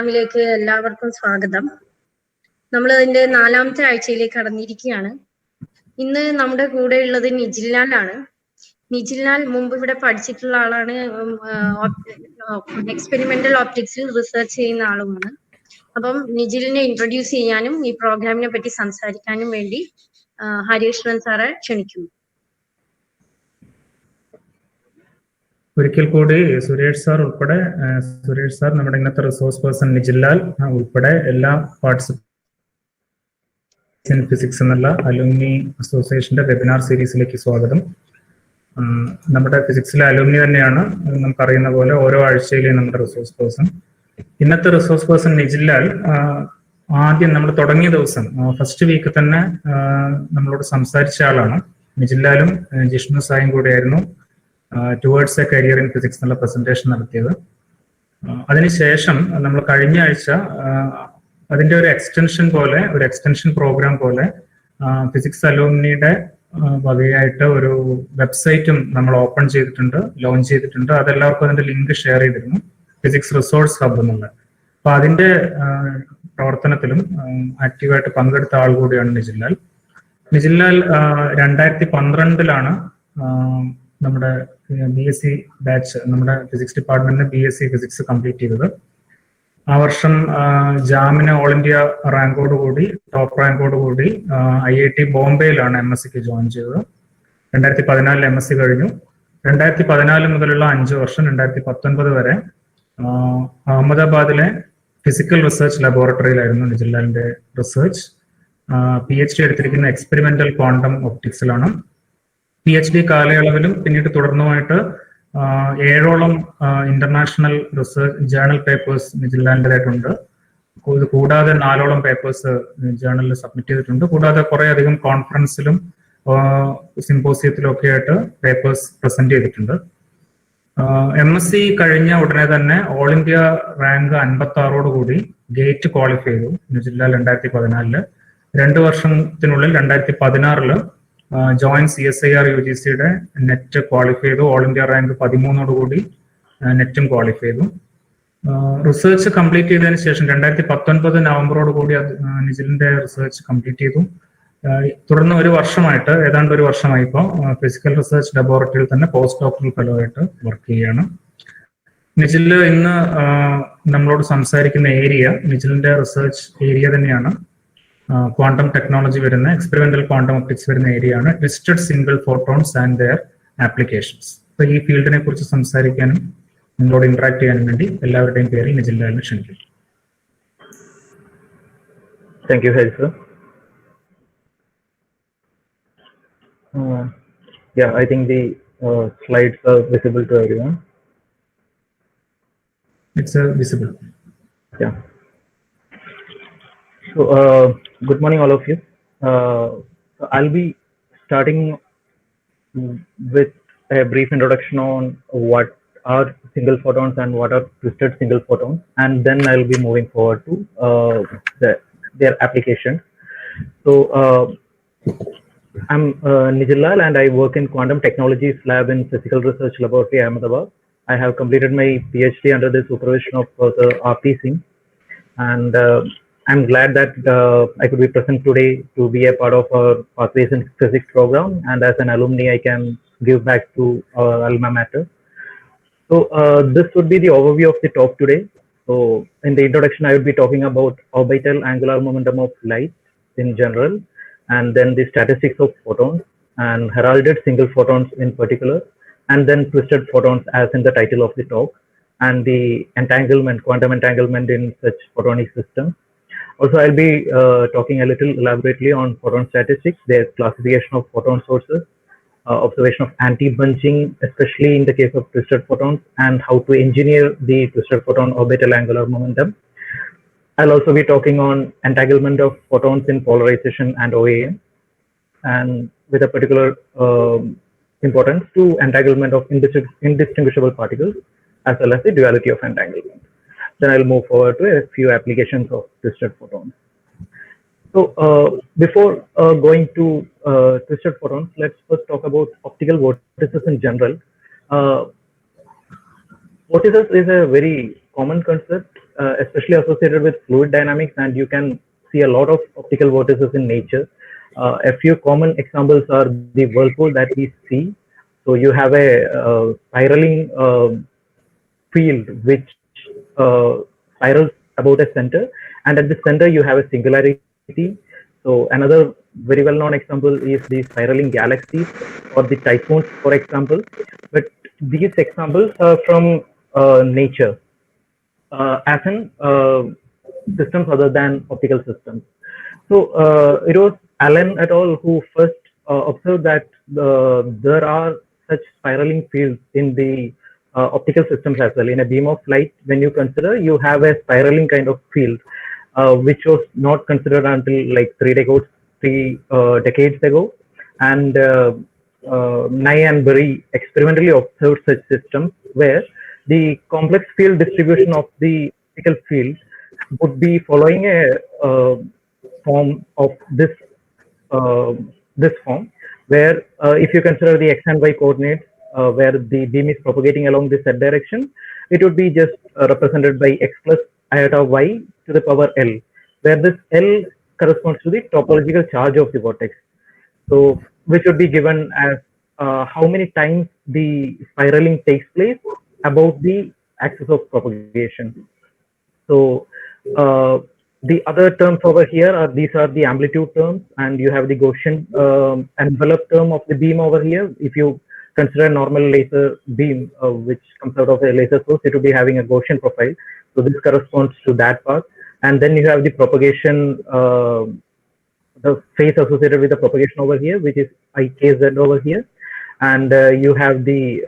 ിലേക്ക് എല്ലാവർക്കും സ്വാഗതം. നമ്മൾ അതിന്റെ 4ാമത്തെ ആഴ്ചയിലേക്ക് കടന്നിരിക്കുകയാണ്. ഇന്ന് നമ്മുടെ കൂടെ ഉള്ളത് നിജിൽലാലാണ്. നിജിൽലാൽ മുമ്പ് ഇവിടെ പഠിച്ചിട്ടുള്ള ആളാണ്. എക്സ്പെരിമെന്റൽ ഓപ്റ്റിക്സിൽ റിസർച്ച് ചെയ്യുന്ന ആളുമാണ്. അപ്പം നിജിലിനെ ഇൻട്രൊഡ്യൂസ് ചെയ്യാനും ഈ പ്രോഗ്രാമിനെ പറ്റി സംസാരിക്കാനും വേണ്ടി ഹരീശ്വരൻ സാറെ ക്ഷണിക്കുന്നു. ഒരിക്കൽ കൂടി സുരേഷ് സാർ നമ്മുടെ ഇന്നത്തെ റിസോഴ്സ് പേഴ്സൺ നിജിൽലാൽ ഉൾപ്പെടെ എല്ലാ പാർട്ടിസിപ്പൻസ് ഇൻ ഫിസിക്സ് എന്നുള്ള അലുമിനി അസോസിയേഷന്റെ വെബിനാർ സീരീസിലേക്ക് സ്വാഗതം. നമ്മുടെ ഫിസിക്സിലെ അലുമിനി തന്നെയാണ് നമുക്കറിയുന്ന പോലെ ഓരോ ആഴ്ചയിലെയും നമ്മുടെ റിസോഴ്സ് പേഴ്സൺ. ഇന്നത്തെ റിസോഴ്സ് പേഴ്സൺ നിജിൽലാൽ ആദ്യം നമ്മൾ തുടങ്ങിയ ദിവസം ഫസ്റ്റ് വീക്ക് തന്നെ നമ്മളോട് സംസാരിച്ച ആളാണ്. നിജിൽലാലും ജിഷ്ണു സായും കൂടെയായിരുന്നു towards A career in physics എന്നുള്ള പ്രസന്റേഷൻ നടത്തിയത്. അതിനുശേഷം നമ്മൾ കഴിഞ്ഞ ആഴ്ച അതിന്റെ ഒരു എക്സ്റ്റൻഷൻ പ്രോഗ്രാം പോലെ ഫിസിക്സ് അലൂമിനിയുടെ വകയായിട്ട് ഒരു വെബ്സൈറ്റും നമ്മൾ ഓപ്പൺ ചെയ്തിട്ടുണ്ട്, ലോഞ്ച് ചെയ്തിട്ടുണ്ട്. അതെല്ലാവർക്കും അതിന്റെ ലിങ്ക് ഷെയർ ചെയ്തിരുന്നു, ഫിസിക്സ് റിസോഴ്സ് ഹബ് എന്നുള്ള. അപ്പൊ അതിന്റെ പ്രവർത്തനത്തിലും ആക്റ്റീവായിട്ട് പങ്കെടുത്ത ആൾ കൂടിയാണ് നിജിൽലാൽ. 2012 നമ്മുടെ BSc ബാച്ച്, നമ്മുടെ ഫിസിക്സ് ഡിപ്പാർട്ട്മെന്റിന് BSc ഫിസിക്സ് കംപ്ലീറ്റ് ചെയ്തത്. ആ വർഷം ജാമിന് ഓൾ ഇന്ത്യ റാങ്കോടുകൂടി, ടോപ്പ് റാങ്കോടുകൂടി IIT ബോംബെയിലാണ് MScക്ക് ജോയിൻ ചെയ്തത്. 2014 MSc കഴിഞ്ഞു. 2014 മുതലുള്ള 5 വർഷം 2019 വരെ അഹമ്മദാബാദിലെ ഫിസിക്കൽ റിസർച്ച് ലബോറട്ടറിയിലായിരുന്നു നിജിൽലാലിന്റെ റിസർച്ച്. PhD എടുത്തിരിക്കുന്ന എക്സ്പെരിമെന്റൽ ക്വാണ്ടം ഒപ്റ്റിക്സിലാണ്. PhD കാലയളവിലും പിന്നീട് തുടർന്നുമായിട്ട് 7ഓളം ഇന്റർനാഷണൽ റിസർച്ച് ജേർണൽ പേപ്പേഴ്സ് നിജിൽലാലിൻ്റെതായിട്ടുണ്ട്. ഇത് കൂടാതെ 4ഓളം പേപ്പേഴ്സ് ജേർണലിൽ സബ്മിറ്റ് ചെയ്തിട്ടുണ്ട്. കൂടാതെ കുറെ അധികം കോൺഫറൻസിലും സിമ്പോസിയത്തിലും ഒക്കെ ആയിട്ട് പേപ്പേഴ്സ് പ്രസന്റ് ചെയ്തിട്ടുണ്ട്. MSc കഴിഞ്ഞ ഉടനെ തന്നെ ഓൾ ഇന്ത്യ റാങ്ക് 56ഓടുകൂടി ഗേറ്റ് ക്വാളിഫൈ ചെയ്തു നിജിൽലാൽ 2014. 2 വർഷത്തിനുള്ളിൽ 2016 ജോയിൻ CSIR UGCയുടെ നെറ്റ് ക്വാളിഫൈ ചെയ്തു. ഓൾ ഇന്ത്യ റാങ്ക് 13ഓടുകൂടി നെറ്റും ക്വാളിഫൈ ചെയ്തു. റിസർച്ച് കംപ്ലീറ്റ് ചെയ്തതിനു ശേഷം 2019 നവംബറോടുകൂടി നിജിലിന്റെ റിസർച്ച് കംപ്ലീറ്റ് ചെയ്തു. തുടർന്ന് ഏതാണ്ട് ഒരു വർഷമായി ഇപ്പോൾ ഫിസിക്കൽ റിസർച്ച് ലബോറട്ടറിയിൽ തന്നെ പോസ്റ്റ് ഡോക്ടറൽ ഫെലോ ആയിട്ട് വർക്ക് ചെയ്യുകയാണ്. നിജില് ഇന്ന് നമ്മളോട് സംസാരിക്കുന്ന ഏരിയ, നിജിലിന്റെ റിസർച്ച് ഏരിയ തന്നെയാണ് ക്വാണ്ടം ടെക്നോളജി വരുന്ന, എക്സ്പെരിമെന്റൽ ക്വാണ്ടം ഒപ്റ്റിക്സ് വരുന്ന ഏരിയ ആണ് twisted single photons and their applications. അപ്പൊ ഈ ഫീൽഡിനെ കുറിച്ച് സംസാരിക്കാനും നിങ്ങളോട് ഇന്ററാക്ട് ചെയ്യാനും വേണ്ടി എല്ലാവരുടെയും പേരിൽ നിജിൽലാലിനെ ക്ഷണിക്കും. Thank you, Hari sir. Yeah, I think the slides are visible to everyone. It's visible. Yeah. So, good morning, all of you. I'll be starting with a brief introduction on what are single photons and what are twisted single photons, and then I'll be moving forward to their application. So, I'm Nijill and I work in Quantum Technologies Lab in Physical Research Laboratory, Ahmedabad. I have completed my PhD under the supervision of Professor R.P. Singh, and I'm glad that I could be present today to be a part of our Pathways in Physics program, and as an alumni, I can give back to our alma mater. So this would be the overview of the talk today. So in the introduction, I would be talking about orbital angular momentum of light in general, and then the statistics of photons and heralded single photons in particular, and then twisted photons as in the title of the talk, and the entanglement, quantum entanglement in such photonic systems. Also, I'll be talking a little elaborately on photon statistics, their classification of photon sources, observation of anti-bunching, especially in the case of twisted photons, and how to engineer the twisted photon orbital angular momentum. I'll also be talking on entanglement of photons in polarization and OAM, and with a particular importance to entanglement of indistinguishable particles, as well as the duality of entanglement. Then I'll move forward to a few applications of twisted photons. So before going to twisted photons, let's first talk about optical vortices in general. Vortices is a very common concept especially associated with fluid dynamics, and you can see a lot of optical vortices in nature. A few common examples are the whirlpool that we see. So you have a spiraling field which spirals about a center, and at the center you have a singularity. So another very well-known example is the spiraling galaxies or the typhoons, for example. But these examples are from nature, as in systems other than optical systems. So it was Allen et al. Who first observed that there are such spiraling fields in the optical systems as well. In a beam of light, when you consider, you have a spiraling kind of field, which was not considered until like three decades ago. And Nye and Berry experimentally observed such systems where the complex field distribution of the optical field would be following a form of this form, where if you consider the x and y coordinates, where the beam is propagating along the z direction, it would be just represented by x plus iota y to the power L, where this L corresponds to the topological charge of the vortex. So which would be given as how many times the spiraling takes place about the axis of propagation. So the other terms over here are, these are the amplitude terms, and you have the Gaussian envelope term of the beam over here. If you consider a normal laser beam which comes out of a laser source, it will be having a Gaussian profile. So this corresponds to that part. And then you have the propagation, the phase associated with the propagation over here, which is IKZ over here. And you have the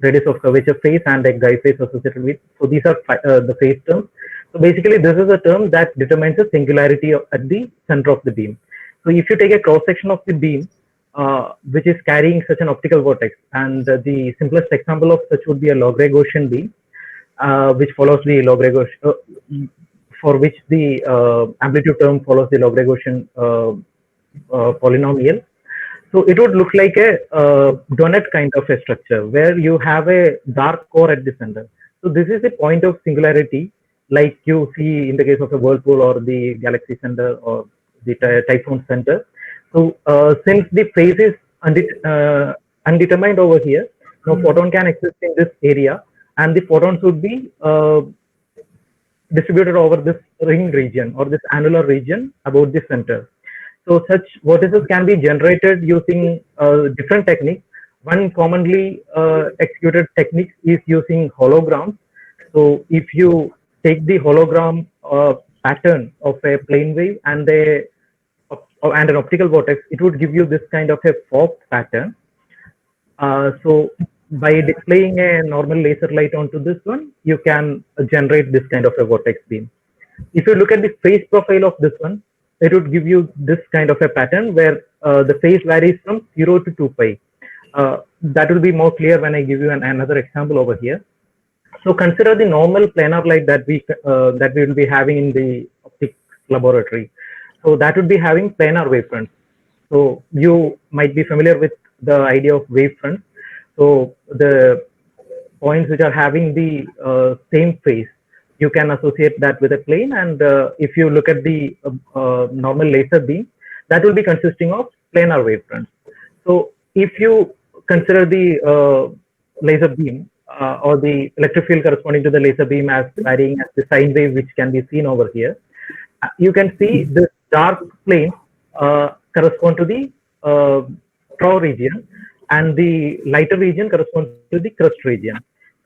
radius of curvature phase and a guide phase associated with. So these are the phase terms. So basically, this is a term that determines the singularity at the center of the beam. So if you take a cross section of the beam, which is carrying such an optical vortex, and the simplest example of such would be a Lagrange Gaussian beam, which follows the Lagrange Gaussian, for which the amplitude term follows the Lagrange Gaussian polynomial. So it would look like a donut kind of a structure where you have a dark core at the center. So this is the point of singularity, like you see in the case of a whirlpool or the galaxy center or the typhoon center. So since the phase is undetermined over here, no photon can exist in this area, and the photons would be distributed over this ring region or this annular region about the center. So such vortices can be generated using different techniques. One commonly executed technique is using holograms. So if you take the hologram pattern of a plane wave and an optical vortex, it would give you this kind of a forked pattern. So by displaying a normal laser light onto this one, you can generate this kind of a vortex beam. If you look at the phase profile of this one, it would give you this kind of a pattern where the phase varies from 0 to 2 pi. That will be more clear when I give you another example over here. So consider the normal planar light that we will be having in the optics laboratory. So that would be having planar wavefronts. So you might be familiar with the idea of wavefronts. So the points which are having the same phase, you can associate that with a plane. And if you look at the normal laser beam, that will be consisting of planar wavefronts. So if you consider the laser beam or the electric field corresponding to the laser beam as varying as the sine wave, which can be seen over here, you can see the dark plane correspond to the trough region, and the lighter region corresponds to the crust region.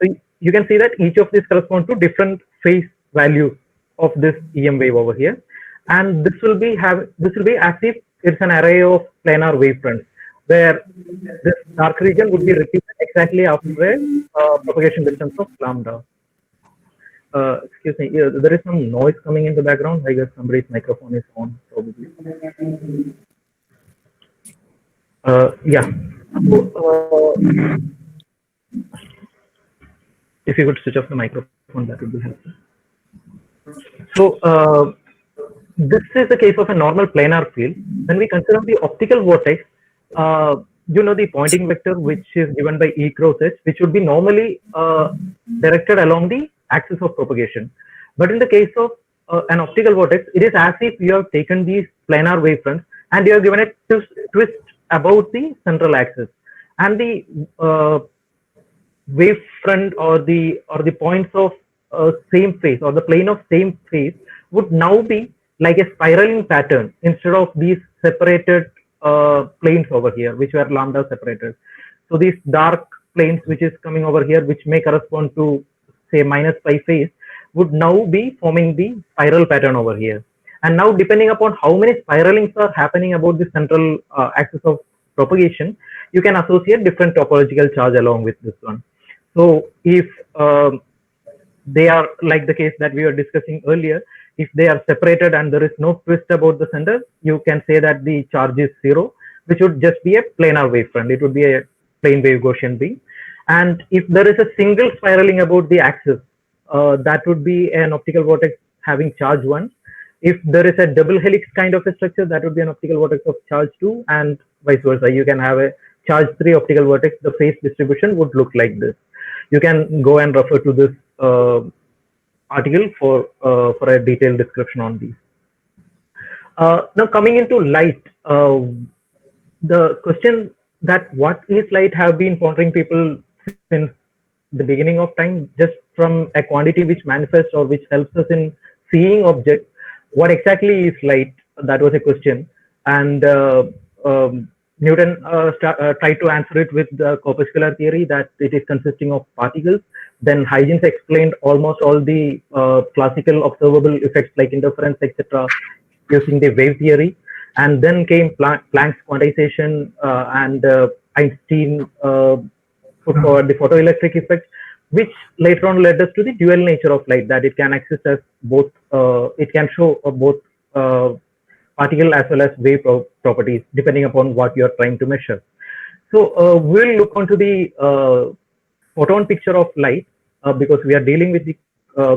So you can see that each of these correspond to different phase values of this EM wave over here, and this will be as if it's an array of planar wavefronts, where this dark region would be repeated exactly after a propagation distance of lambda. Excuse me, there is some noise coming in the background. I guess somebody's microphone is on, probably. Yeah. If you could switch off the microphone, that would be helpful. So this is the case of a normal planar field. When we consider the optical vortex, you know the Poynting vector, which is given by E cross H, which would be normally directed along the axis of propagation. But in the case of an optical vortex, it is as if you have taken these planar wavefronts and you have given it to twist about the central axis, and the wavefront or the points of same phase or the plane of same phase would now be like a spiraling pattern instead of these separated planes over here, which were lambda separated. So these dark planes which is coming over here, which may correspond to say minus pi phase, would now be forming the spiral pattern over here. And now, depending upon how many spiralings are happening about the central axis of propagation, you can associate different topological charge along with this one. So if they are like the case that we were discussing earlier, if they are separated and there is no twist about the center, you can say that the charge is 0, which would just be a planar wavefront. It would be a plane wave Gaussian beam. And if there is a single spiraling about the axis, that would be an optical vortex having charge 1. If there is a double helix kind of a structure, that would be an optical vortex of charge 2, and vice versa. You can have a charge 3 optical vortex. The phase distribution would look like this. You can go and refer to this article for a detailed description on these. Now coming into light, the question that what is light have been pondering people since the beginning of time, just from a quantity which manifests or which helps us in seeing objects. What exactly is light? That was a question, and Newton tried to answer it with the corpuscular theory that it is consisting of particles. Then Huygens explained almost all the classical observable effects like interference, etc., using the wave theory. And then came Planck's quantization and Einstein put forward the photoelectric effect, which later on led us to the dual nature of light, that it can exist as both, it can show both particle as well as wave properties, depending upon what you are trying to measure. So we'll look onto the photon picture of light because we are dealing with the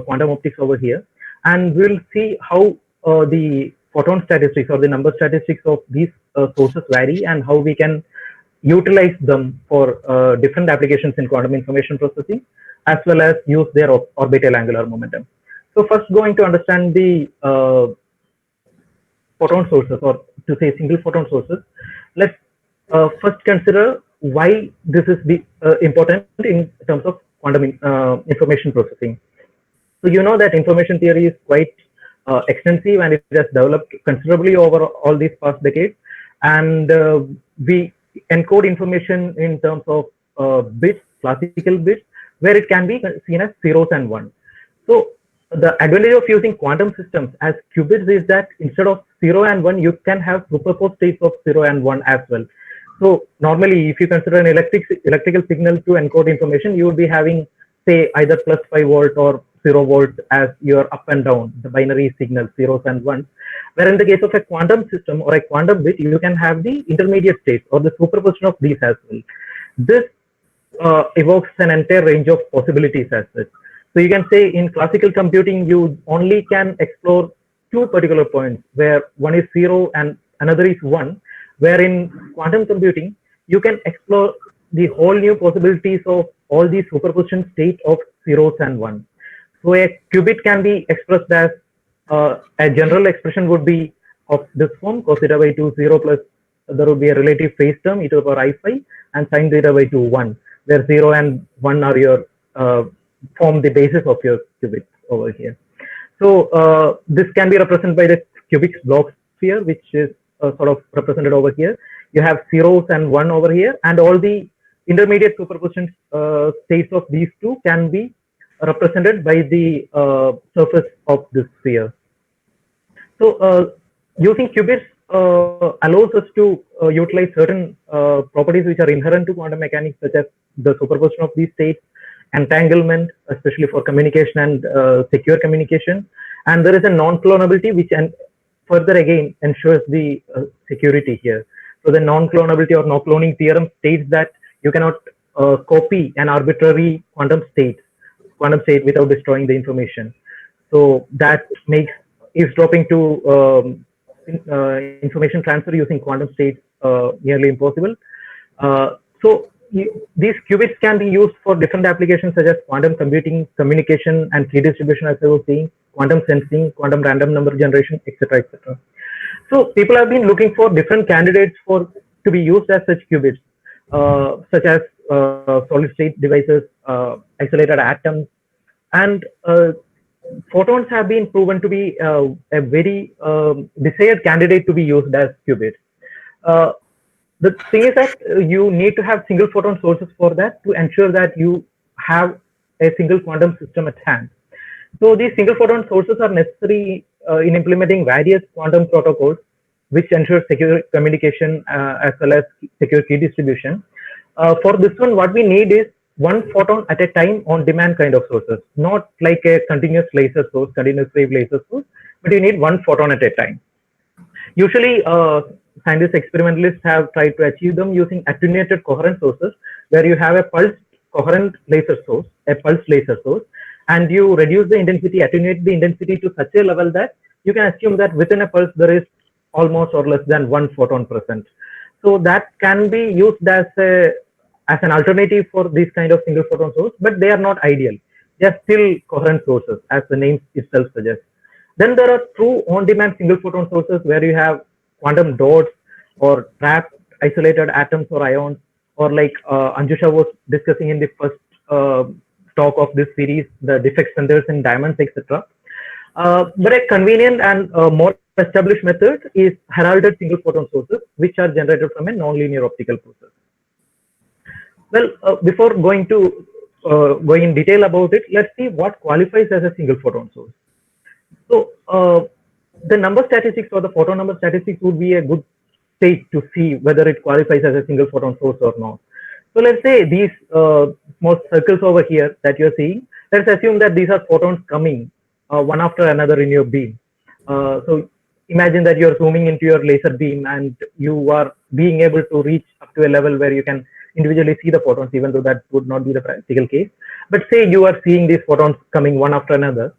quantum optics over here, and we'll see how the photon statistics or the number statistics of these sources vary and how we can utilize them for different applications in quantum information processing, as well as use their orbital angular momentum. So first, going to understand the photon sources, or to say single photon sources, let's first consider why this is important in terms of quantum information processing. So you know that information theory is quite extensive and it has developed considerably over all these past decades, and we encode information in terms of bits, classical bits, where it can be seen as zeros and ones. So the advantage of using quantum systems as qubits is that instead of 0 and 1, you can have superposed states of 0 and 1 as well. So normally, if you consider an electrical signal to encode information, you would be having, say, either plus 5 volt or 0 volt as your up and down, the binary signal, zeros and ones. Where in the case of a quantum system or a quantum bit, you can have the intermediate states or the superposition of these as well. This evokes an entire range of possibilities as such. So you can say in classical computing, you only can explore two particular points, where one is 0 and another is 1, where in quantum computing, you can explore the whole new possibilities of all these superposition states of zeros and ones. So a qubit can be expressed as a general expression would be of this form, cos theta by 2 0 plus there would be a relative phase term e to the power I phi, and sin theta by 2 1, where 0 and 1 are your form the basis of your qubits over here. So this can be represented by the cubic block sphere, which is sort of represented over here. You have zeros and 1 over here, and all the intermediate superposition states of these two can be represented by the surface of this sphere. So using qubits allows us to utilize certain properties which are inherent to quantum mechanics, such as the superposition of these states, entanglement, especially for communication and secure communication. And there is a non-clonability, which further again ensures the security here. So the non-clonability or no-cloning theorem states that you cannot copy an arbitrary quantum state without destroying the information. So that makes eavesdropping to information transfer using quantum states nearly impossible. So these qubits can be used for different applications such as quantum computing, communication, and key distribution, as I was saying, quantum sensing, quantum random number generation, etc., etc. So people have been looking for different candidates to be used as such qubits, such as solid state devices, isolated atoms, and photons have been proven to be a very desired candidate to be used as qubits. The thing is that you need to have single photon sources for that to ensure that you have a single quantum system at hand. So these single photon sources are necessary in implementing various quantum protocols, which ensure secure communication as well as secure key distribution. For this one, what we need is one photon at a time on demand kind of sources, not like a continuous laser source, continuous wave laser source, but you need one photon at a time. Usually, scientists, experimentalists have tried to achieve them using attenuated coherent sources, where you have a pulsed coherent laser source, a pulsed laser source, and you reduce the intensity, attenuate the intensity to such a level that you can assume that within a pulse there is almost or less than one photon present. So that can be used as an alternative for these kind of single photon source, but they are not ideal. They are still coherent sources, as the name itself suggests. Then there are true on-demand single photon sources where you have quantum dots or trapped isolated atoms or ions, or like Anjusha was discussing in the first talk of this series, the defect centers in diamonds, etc. But a convenient and more established method is heralded single photon sources, which are generated from a nonlinear optical process. Well, before going in detail about it, let's see what qualifies as a single photon source. So the number statistics or the photon number statistics would be a good stage to see whether it qualifies as a single photon source or not. So let's say these small circles over here that you're seeing, let's assume that these are photons coming one after another in your beam. So imagine that you're zooming into your laser beam and you are being able to reach up to a level where you can individually see the photons, even though that would not be the practical case. But say you are seeing these photons coming one after another.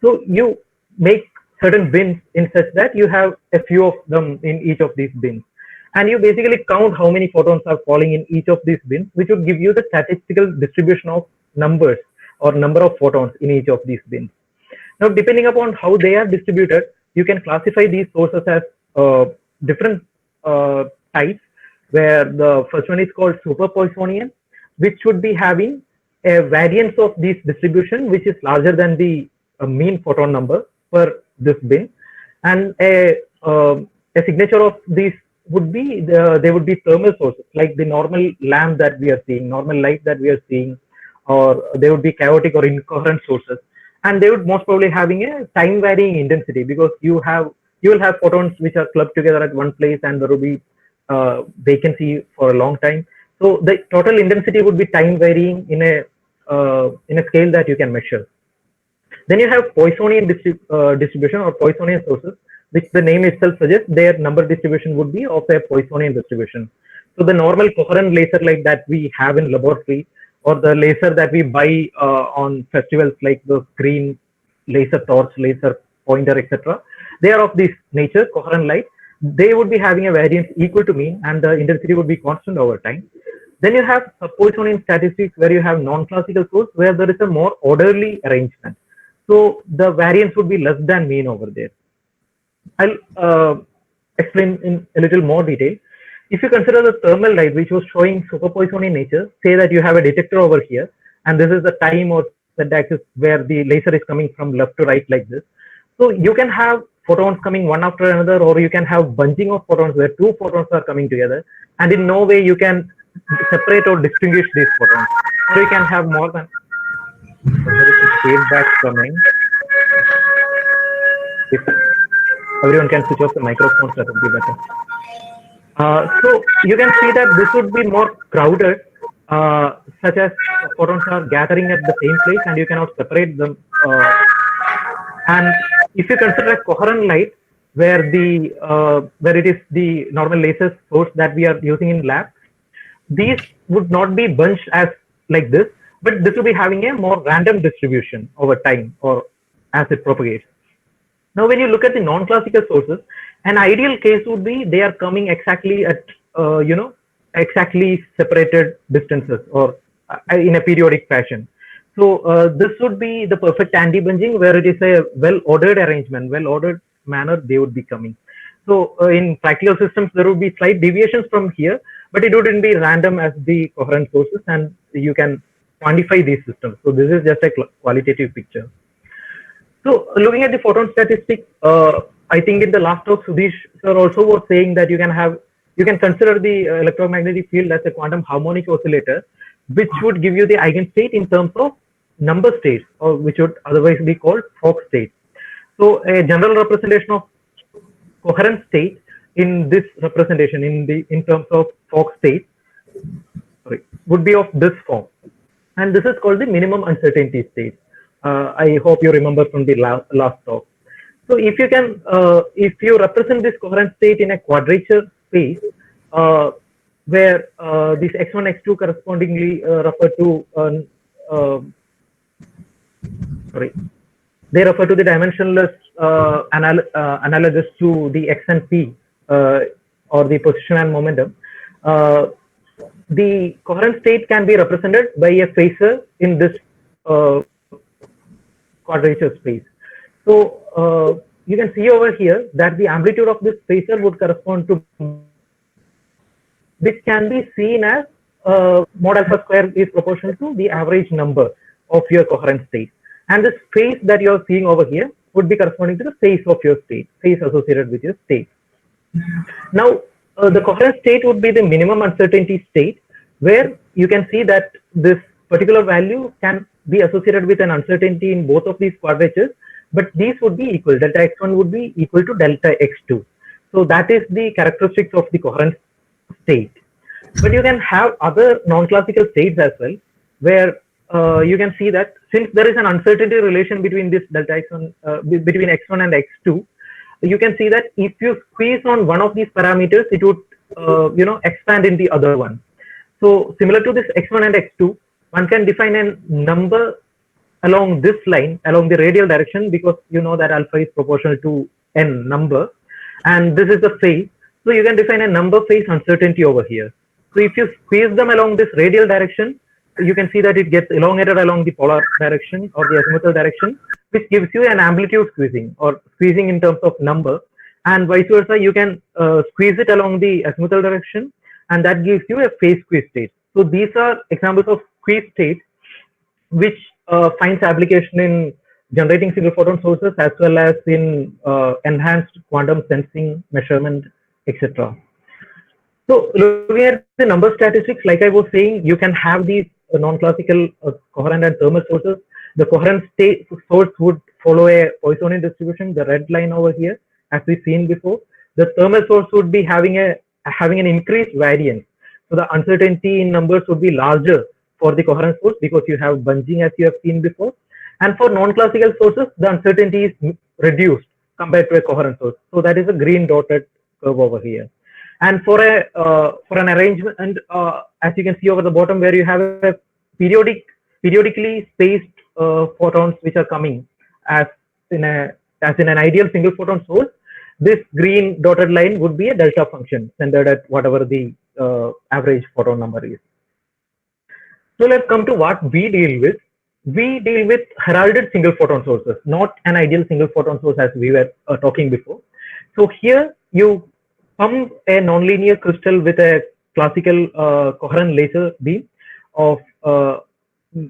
So you make certain bins in such that you have a few of them in each of these bins. And you basically count how many photons are falling in each of these bins, which would give you the statistical distribution of numbers or number of photons in each of these bins. Now, depending upon how they are distributed, you can classify these sources as different types, where the first one is called super Poissonian, which should be having a variance of this distribution, which is larger than the mean photon number per this bin. And a signature of these would be, they would be thermal sources, like the normal lamp that we are seeing, normal light that we are seeing, or they would be chaotic or incoherent sources. And they would most probably having a time varying intensity, because you will have photons which are clubbed together at one place and there will be vacancy for a long time. So the total intensity would be time varying in a scale that you can measure. Then you have Poissonian distribution or Poissonian sources, which the name itself suggests their number distribution would be of a Poissonian distribution. So the normal coherent laser light that we have in laboratory, or the laser that we buy on festivals like the green laser torch, laser pointer, etc., they are of this nature, coherent light. They would be having a variance equal to mean, and the intensity would be constant over time. Then you have Poissonian statistics, where you have non-classical source, where there is a more orderly arrangement. So the variance would be less than mean over there. I'll explain in a little more detail. If you consider the thermal light, which was showing super Poissonian nature, say that you have a detector over here, and this is the time or z axis where the laser is coming from left to right like this. So you can have photons coming one after another, or you can have bunching of photons where two photons are coming together, and in no way you can separate or distinguish these photons. Or you can have more than. There is a feedback coming. If everyone can switch off the microphones, that would be better. So you can see that this would be more crowded, such as photons are gathering at the same place and you cannot separate them. And if you consider a coherent light, where it is the normal laser source that we are using in lab, these would not be bunched as like this, but this will be having a more random distribution over time or as it propagates. Now, when you look at the non-classical sources, an ideal case would be they are coming exactly at exactly separated distances or in a periodic fashion. So this would be the perfect anti-bunching, where it is a well-ordered arrangement, well-ordered manner they would be coming. So in practical systems, there would be slight deviations from here, but it wouldn't be random as the coherent sources, and you can quantify these systems. So this is just a qualitative picture. So looking at the photon statistics, I think in the last talk, Sudhish sir also was saying that you can consider the electromagnetic field as a quantum harmonic oscillator, which would give you the eigenstate in terms of number states, or which would otherwise be called Fock states. So a general representation of coherent state in this representation in terms of Fock state, would be of this form, and this is called the minimum uncertainty state. I hope you remember from the last talk. So if you represent this coherent state in a quadrature space, where these x1, x2 correspondingly refer to they refer to the dimensionless analogous to the x and p, or the position and momentum. The coherent state can be represented by a phasor in this quadrature space. So you can see over here that the amplitude of this phasor would correspond to, which can be seen as mod alpha square is proportional to the average number of your coherent state. And this phase that you're seeing over here would be corresponding to the phase of your state, phase associated with your state. Now, the coherent state would be the minimum uncertainty state, where you can see that this particular value can be associated with an uncertainty in both of these quadratures, but these would be equal. Delta x1 would be equal to delta x2. So that is the characteristics of the coherent state. But you can have other non-classical states as well, where you can see that since there is an uncertainty relation between this delta x1, between x1 and x2, you can see that if you squeeze on one of these parameters, it would expand in the other one. So similar to this x1 and x2, one can define a number along this line, along the radial direction, because you know that alpha is proportional to n number, and this is the phase. So you can define a number phase uncertainty over here. So if you squeeze them along this radial direction, you can see that it gets elongated along the polar direction or the azimuthal direction, which gives you an amplitude squeezing, or squeezing in terms of number, and vice versa. You can squeeze it along the azimuthal direction, and that gives you a phase squeeze state. So these are examples of squeeze states, which finds application in generating single photon sources as well as in enhanced quantum sensing, measurement, etc. So looking at the number statistics, like I was saying, you can have these non-classical coherent and thermal sources. The coherent state source would follow a Poissonian distribution, the red line over here, as we've seen before. The thermal source would be having an increased variance. So the uncertainty in numbers would be larger for the coherent source because you have bunching, as you have seen before. And for non-classical sources, the uncertainty is reduced compared to a coherent source. So that is a green dotted curve over here. And for an arrangement, as you can see over the bottom, where you have a periodically spaced photons which are coming as in an ideal single photon source, this green dotted line would be a delta function centered at whatever the average photon number is. So let's come to what we deal with. We deal with heralded single photon sources, not an ideal single photon source as we were talking before. So here you pump a nonlinear crystal with a classical coherent laser beam of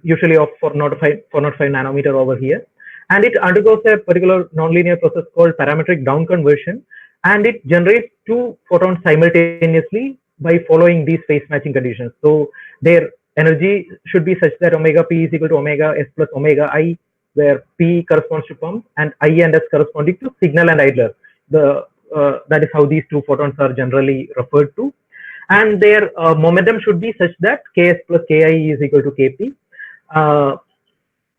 usually of 405 nanometer over here, and it undergoes a particular nonlinear process called parametric down conversion, and it generates two photons simultaneously by following these phase matching conditions. So their energy should be such that omega p is equal to omega s plus omega I, where p corresponds to pump and I and s corresponding to signal and idler. That is how these two photons are generally referred to, and their momentum should be such that ks plus ki is equal to kp.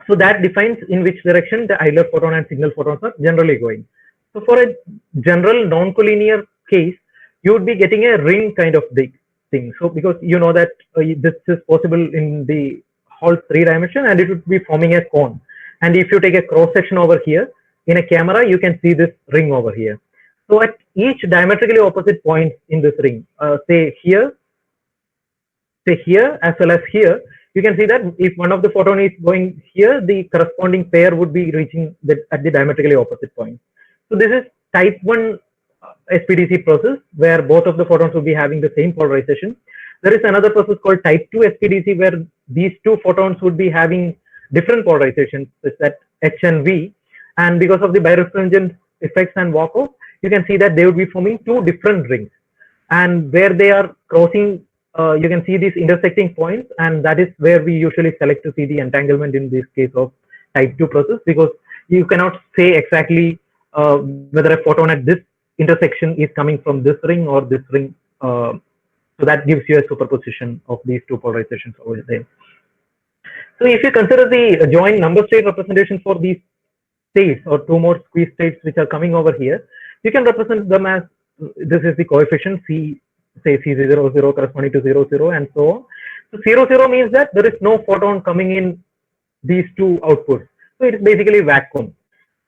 So that defines in which direction the idler photon and signal photons are generally going. So for a general non-collinear case, you would be getting a ring kind of big thing. So because you know that this is possible in the Hall 3 dimension, and it would be forming a cone. And if you take a cross section over here in a camera, you can see this ring over here. So at each diametrically opposite point in this ring, say here, say here as well as here, you can see that if one of the photon is going here, the corresponding pair would be reaching at the diametrically opposite point. So this is type 1 SPDC process where both of the photons will be having the same polarization. There is another process called type 2 SPDC where these two photons would be having different polarizations, such that H and V, and because of the birefringence effects and walkout, you can see that they would be forming two different rings, and where they are crossing, you can see these intersecting points, and that is where we usually select to see the entanglement in this case of type 2 process, because you cannot say exactly whether a photon at this intersection is coming from this ring or this ring. So that gives you a superposition of these two polarizations over there. So if you consider the joint number state representation for these states or two more squeeze states which are coming over here, you can represent them as, this is the coefficient C, say C00 corresponding to 00 and so on. So 00 means that there is no photon coming in these two outputs. So it is basically vacuum.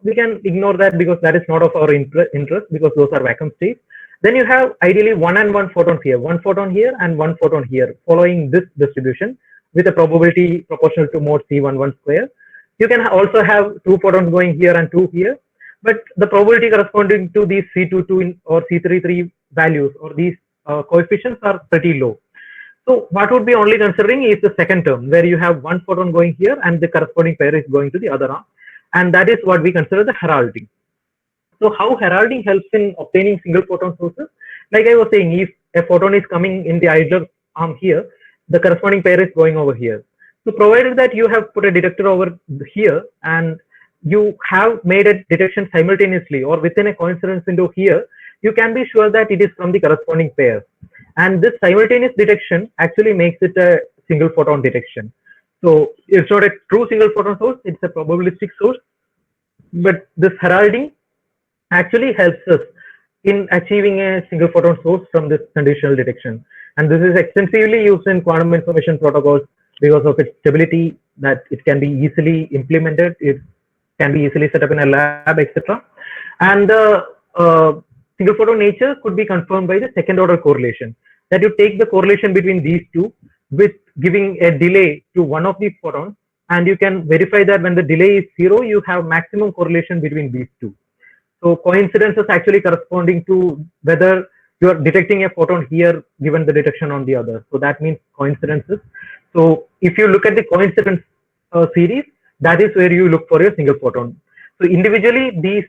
We can ignore that because that is not of our interest, because those are vacuum states. Then you have ideally one and one photons here, one photon here and one photon here, following this distribution with a probability proportional to mod C11 square. You can also have two photons going here and two here, but the probability corresponding to these C22 or C33 values or these coefficients are pretty low. So what would be only considering is the second term, where you have one photon going here and the corresponding pair is going to the other arm, and that is what we consider the heralding. So how heralding helps in obtaining single photon sources? Like I was saying, if a photon is coming in the idler arm here, the corresponding pair is going over here. So provided that you have put a detector over here and you have made a detection simultaneously or within a coincidence window here, you can be sure that it is from the corresponding pair. And this simultaneous detection actually makes it a single photon detection. So it's not a true single photon source, it's a probabilistic source. But this heralding actually helps us in achieving a single photon source from this conditional detection. And this is extensively used in quantum information protocols because of its stability, that it can be easily implemented, it can be easily set up in a lab, etc. And the single photon nature could be confirmed by the second order correlation, that you take the correlation between these two with giving a delay to one of these photons, and you can verify that when the delay is 0, you have maximum correlation between these two. So coincidence is actually corresponding to whether you are detecting a photon here given the detection on the other. So that means coincidences. So if you look at the coincidence series, that is where you look for a single photon. So individually, these,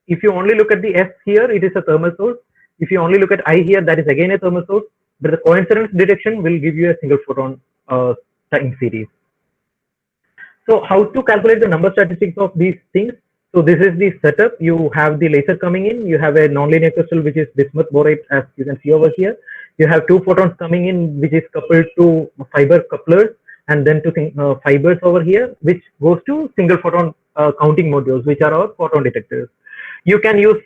if you only look at the S here, it is a thermal source. If you only look at I here, that is again a thermal source. But the coincidence detection will give you a single photon time series. So how to calculate the number statistics of these things? So this is the setup. You have the laser coming in. You have a nonlinear crystal, which is bismuth borate, as you can see over here. You have two photons coming in, which is coupled to fiber couplers, and then to fibers over here, which goes to single photon counting modules, which are our photon detectors. You can use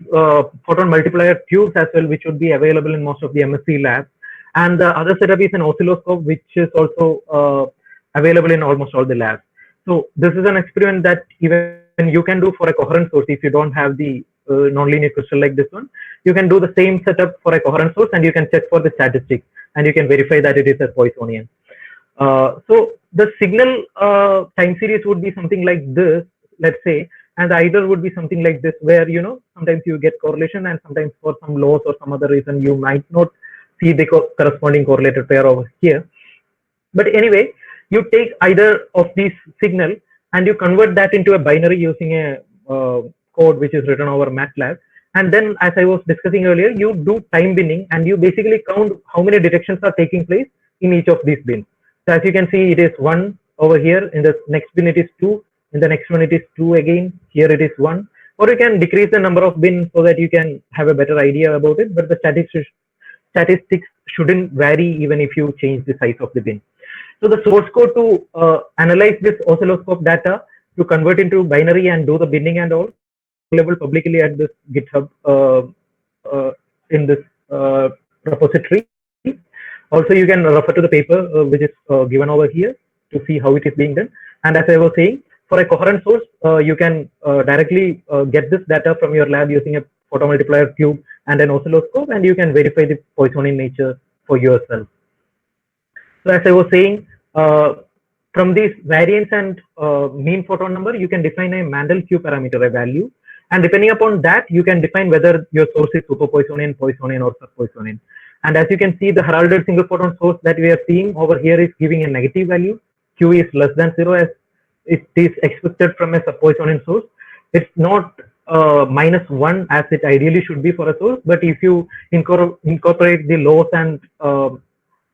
photon multiplier tubes as well, which would be available in most of the MSc labs. And the other setup is an oscilloscope, which is also available in almost all the labs. So this is an experiment that even you can do for a coherent source. If you don't have the nonlinear crystal like this one, you can do the same setup for a coherent source, and you can check for the statistics, and you can verify that it is a Poissonian. So the signal time series would be something like this, let's say, and the idler would be something like this, where, you know, sometimes you get correlation, and sometimes for some loss or some other reason you might not see the corresponding correlated pair over here. But anyway, you take either of these signal and you convert that into a binary using a code which is written over MATLAB. And then, as I was discussing earlier, you do time binning, and you basically count how many detections are taking place in each of these bins. So as you can see, it is 1 over here. In the next bin, it is 2. In the next one, it is 2 again. Here, it is 1. Or you can decrease the number of bins so that you can have a better idea about it. But the statistics shouldn't vary even if you change the size of the bin. So the source code to analyze this oscilloscope data, to convert into binary and do the binning and all, available publicly at this GitHub in this repository. Also, you can refer to the paper which is given over here to see how it is being done. And as I was saying, for a coherent source, you can directly get this data from your lab using a photomultiplier tube and an oscilloscope, and you can verify the Poissonian nature for yourself. So as I was saying, from these variance and mean photon number, you can define a Mandel-Q parameter, a value, and depending upon that, you can define whether your source is super Poissonian, Poissonian, or sub-Poissonian. And as you can see, the heralded single photon source that we are seeing over here is giving a negative value. Q is less than 0 as it is expected from a sub-Poissonian source. It's not -1 as it ideally should be for a source, but if you incorporate the laws and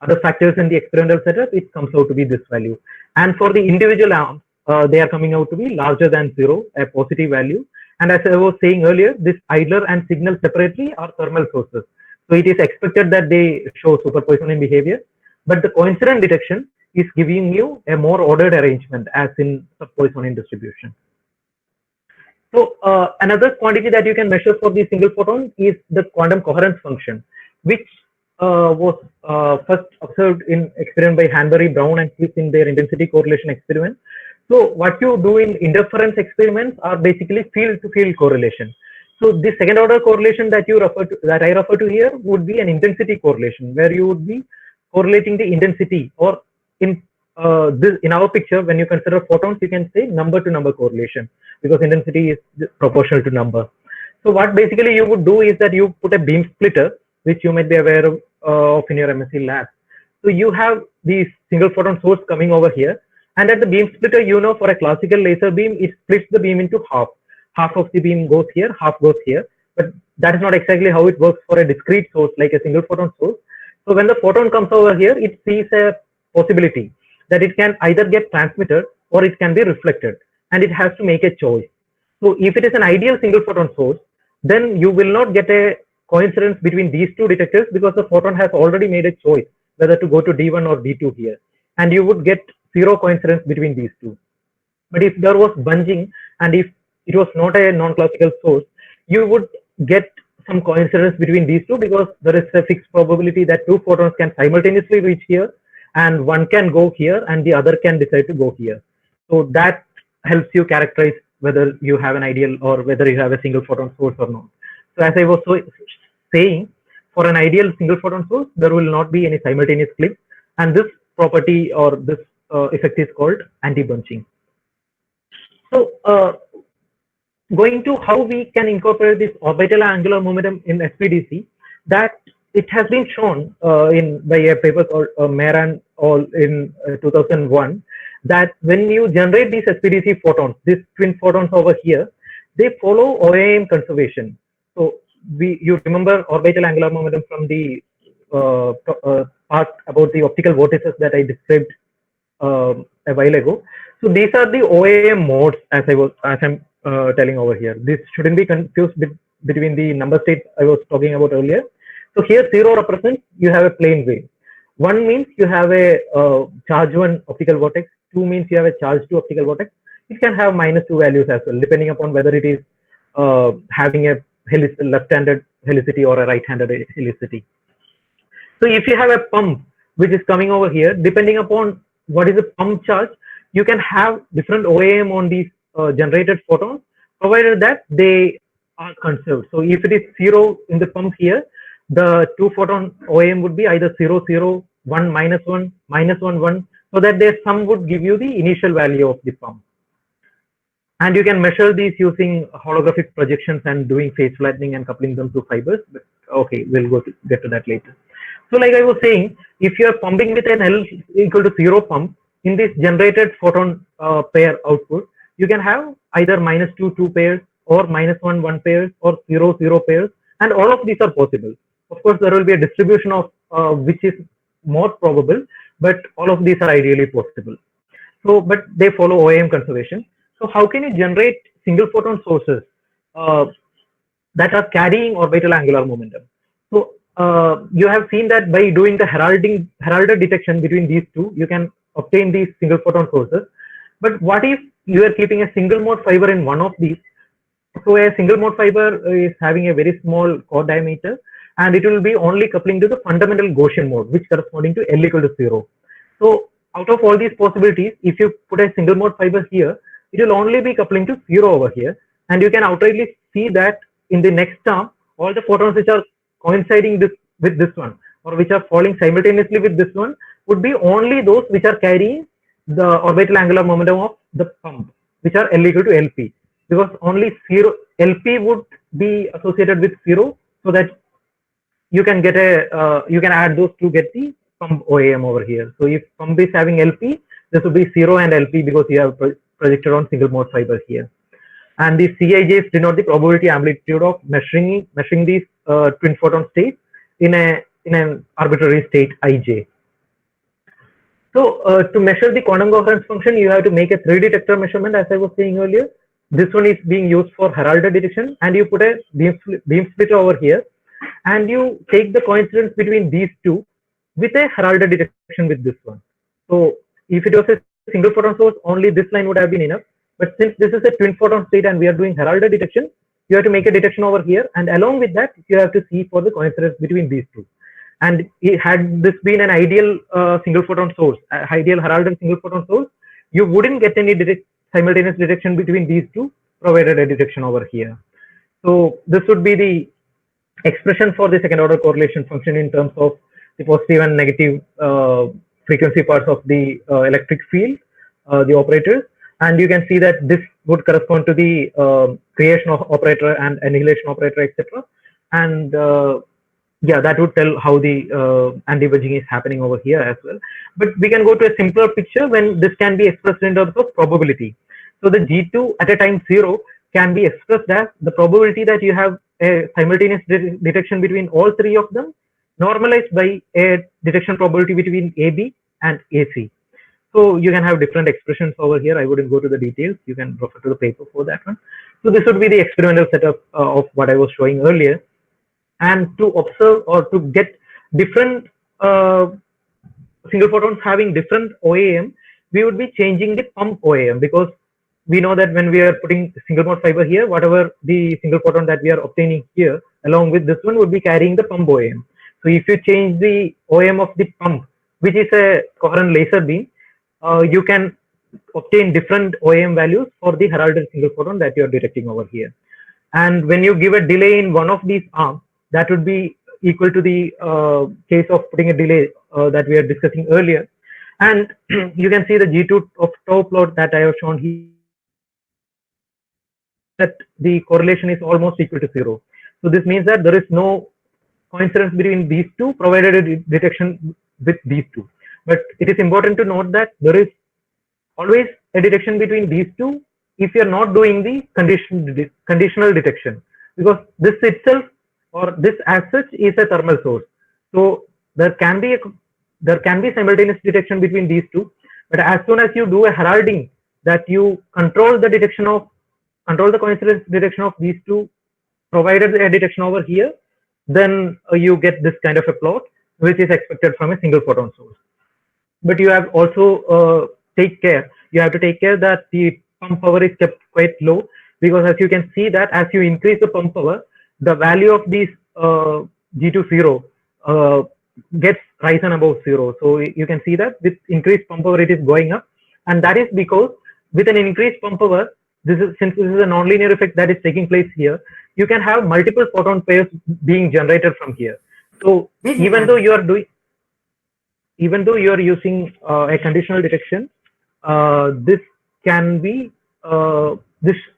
other factors in the experimental setup, it comes out to be this value. And for the individual arms, they are coming out to be larger than 0, a positive value. And as I was saying earlier, this idler and signal separately are thermal sources. So it is expected that they show super Poissonian behavior, but the coincident detection is giving you a more ordered arrangement as in sub-Poissonian distribution. So another quantity that you can measure for the single photon is the quantum coherence function, which was first observed in experiment by Hanbury, Brown, and Swiss in their intensity correlation experiment. So what you do in interference experiments are basically field-to-field correlation. So the second order correlation that I refer to here would be an intensity correlation, where you would be correlating the intensity, or in our picture, when you consider photons, you can say number to number correlation, because intensity is proportional to number. So what basically you would do is that you put a beam splitter, which you might be aware of in your MSc lab. So you have the single photon source coming over here, and at the beam splitter, you know, for a classical laser beam, it splits the beam into half. Half of the beam goes here, half goes here, but that is not exactly how it works for a discrete source like a single photon source. So when the photon comes over here, it sees a possibility that it can either get transmitted or it can be reflected, and it has to make a choice. So if it is an ideal single photon source, then you will not get a coincidence between these two detectors, because the photon has already made a choice whether to go to D1 or D2 here, and you would get 0 coincidence between these two. But if there was bunching, and if it was not a non-classical source, you would get some coincidence between these two, because there is a fixed probability that two photons can simultaneously reach here, and one can go here and the other can decide to go here. So that helps you characterize whether you have an ideal or whether you have a single photon source or not. So as I was saying, for an ideal single photon source, there will not be any simultaneous clip, and this property or this effect is called anti-bunching. So going to how we can incorporate this orbital angular momentum in SPDC, that it has been shown by a paper called Meran all in 2001, that when you generate these SPDC photons, these twin photons over here, they follow OAM conservation. So you remember orbital angular momentum from the part about the optical vortices that I described a while ago. So these are the OAM modes, as I'm telling over here. This shouldn't be confused between the number states I was talking about earlier. So here 0 represents you have a plane wave. 1 means you have a charge 1 optical vortex. 2 means you have a charge 2 optical vortex. It can have -2 values as well, depending upon whether it is having a left-handed helicity or a right-handed helicity. So if you have a pump which is coming over here, depending upon what is the pump charge, you can have different OAM on these generated photons, provided that they are conserved. So if it is 0 in the pump here, the 2 photon OAM would be either 0, 0, 1, -1, -1, 1, so that their sum would give you the initial value of the pump. And you can measure these using holographic projections and doing phase flattening and coupling them to fibers. But okay, we'll get to that later. So like I was saying, if you are pumping with an L equal to 0 pump, in this generated photon pair output, you can have either -2, 2 pairs, or -1, 1 pairs, or 0, 0 pairs, and all of these are possible. Of course, there will be a distribution of which is more probable, but all of these are ideally possible. So, but they follow OAM conservation. So how can you generate single photon sources that are carrying orbital angular momentum? So you have seen that by doing the heralded detection between these two, you can obtain these single photon sources. But what if you are keeping a single mode fiber in one of these? So a single mode fiber is having a very small core diameter, and it will be only coupling to the fundamental Gaussian mode, which corresponding to L equal to 0. So out of all these possibilities, if you put a single mode fiber here, it will only be coupling to 0 over here, and you can outrightly see that in the next term, all the photons which are coinciding with this one, or which are falling simultaneously with this one, would be only those which are carrying the orbital angular momentum of the pump, which are L equal to LP, because only zero LP would be associated with 0, so that you can get you can add those to get the pump OAM over here. So if pump is having LP, this would be 0 and LP because you have projected on single mode fiber here. And the CIJs denote the probability amplitude of measuring these twin photon states in an arbitrary state ij. So to measure the quantum coherence function, you have to make a 3D detector measurement, as I was saying earlier. This one is being used for Haralder detection, and you put a beam splitter over here, and you take the coincidence between these two with a Haralder detection with this one. So if it was a single photon source, only this line would have been enough. But since this is a twin photon state and we are doing Haralder detection, you have to make a detection over here, and along with that, you have to see for the coincidence between these two. And had this been an ideal single photon source, ideal Haralder single photon source, you wouldn't get any simultaneous detection between these two, provided a detection over here. So this would be the expression for the second order correlation function in terms of the positive and negative frequency parts of the electric field, the operators. And you can see that this would correspond to the creation of operator and annihilation operator, etc. And yeah, that would tell how the anti-budging is happening over here as well. But we can go to a simpler picture when this can be expressed in terms of probability. So the G2 at a time 0 can be expressed as the probability that you have a simultaneous detection between all three of them, normalized by a detection probability between AB and AC. So you can have different expressions over here. I wouldn't go to the details. You can refer to the paper for that one. So this would be the experimental setup of what I was showing earlier. And to observe or to get different single photons having different OAM, we would be changing the pump OAM, because we know that when we are putting single mode fiber here, whatever the single photon that we are obtaining here, along with this one, would be carrying the pump OAM. So if you change the OAM of the pump, which is a coherent laser beam, you can obtain different OAM values for the Haralder single photon that you are detecting over here. And when you give a delay in one of these arms, that would be equal to the case of putting a delay that we are discussing earlier. And you can see the G2 of tau plot that I have shown here, that the correlation is almost equal to 0. So this means that there is no coincidence between these two, provided a detection with these two. But it is important to note that there is always a detection between these two if you are not doing the conditional detection, because this itself, or this as such, is a thermal source. So there can be simultaneous detection between these two, but as soon as you do a heralding that you control the coincidence detection of these two, provided a detection over here, then you get this kind of a plot, which is expected from a single photon source. But you have also you have to take care that the pump power is kept quite low, because as you can see that as you increase the pump power, the value of these G20 gets risen above 0. So you can see that with increased pump power it is going up, and that is because with an increased pump power, since this is a nonlinear effect that is taking place here, you can have multiple photon pairs being generated from here. So even though you are using a conditional detection, this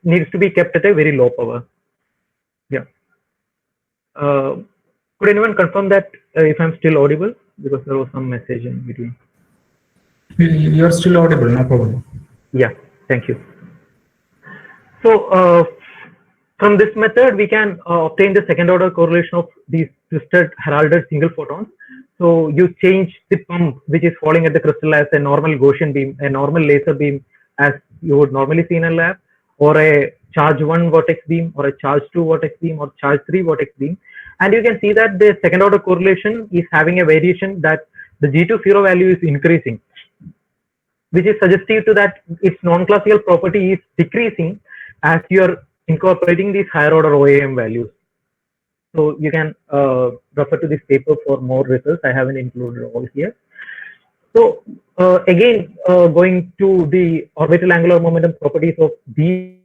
needs to be kept at a very low power. Yeah. Could anyone confirm that if I'm still audible? Because there was some message in between. You're still audible, no problem. Yeah, thank you. So from this method, we can obtain the second order correlation of these twisted Haralder single photons. So you change the pump which is falling at the crystal as a normal Gaussian beam, a normal laser beam as you would normally see in a lab, or a charge 1 vortex beam, or a charge 2 vortex beam, or charge 3 vortex beam. And you can see that the second order correlation is having a variation that the G20 value is increasing, which is suggestive to that its non-classical property is decreasing as you are incorporating these higher order OAM values. So you can refer to this paper for more results. I haven't included all here. So again, going to the orbital angular momentum properties of these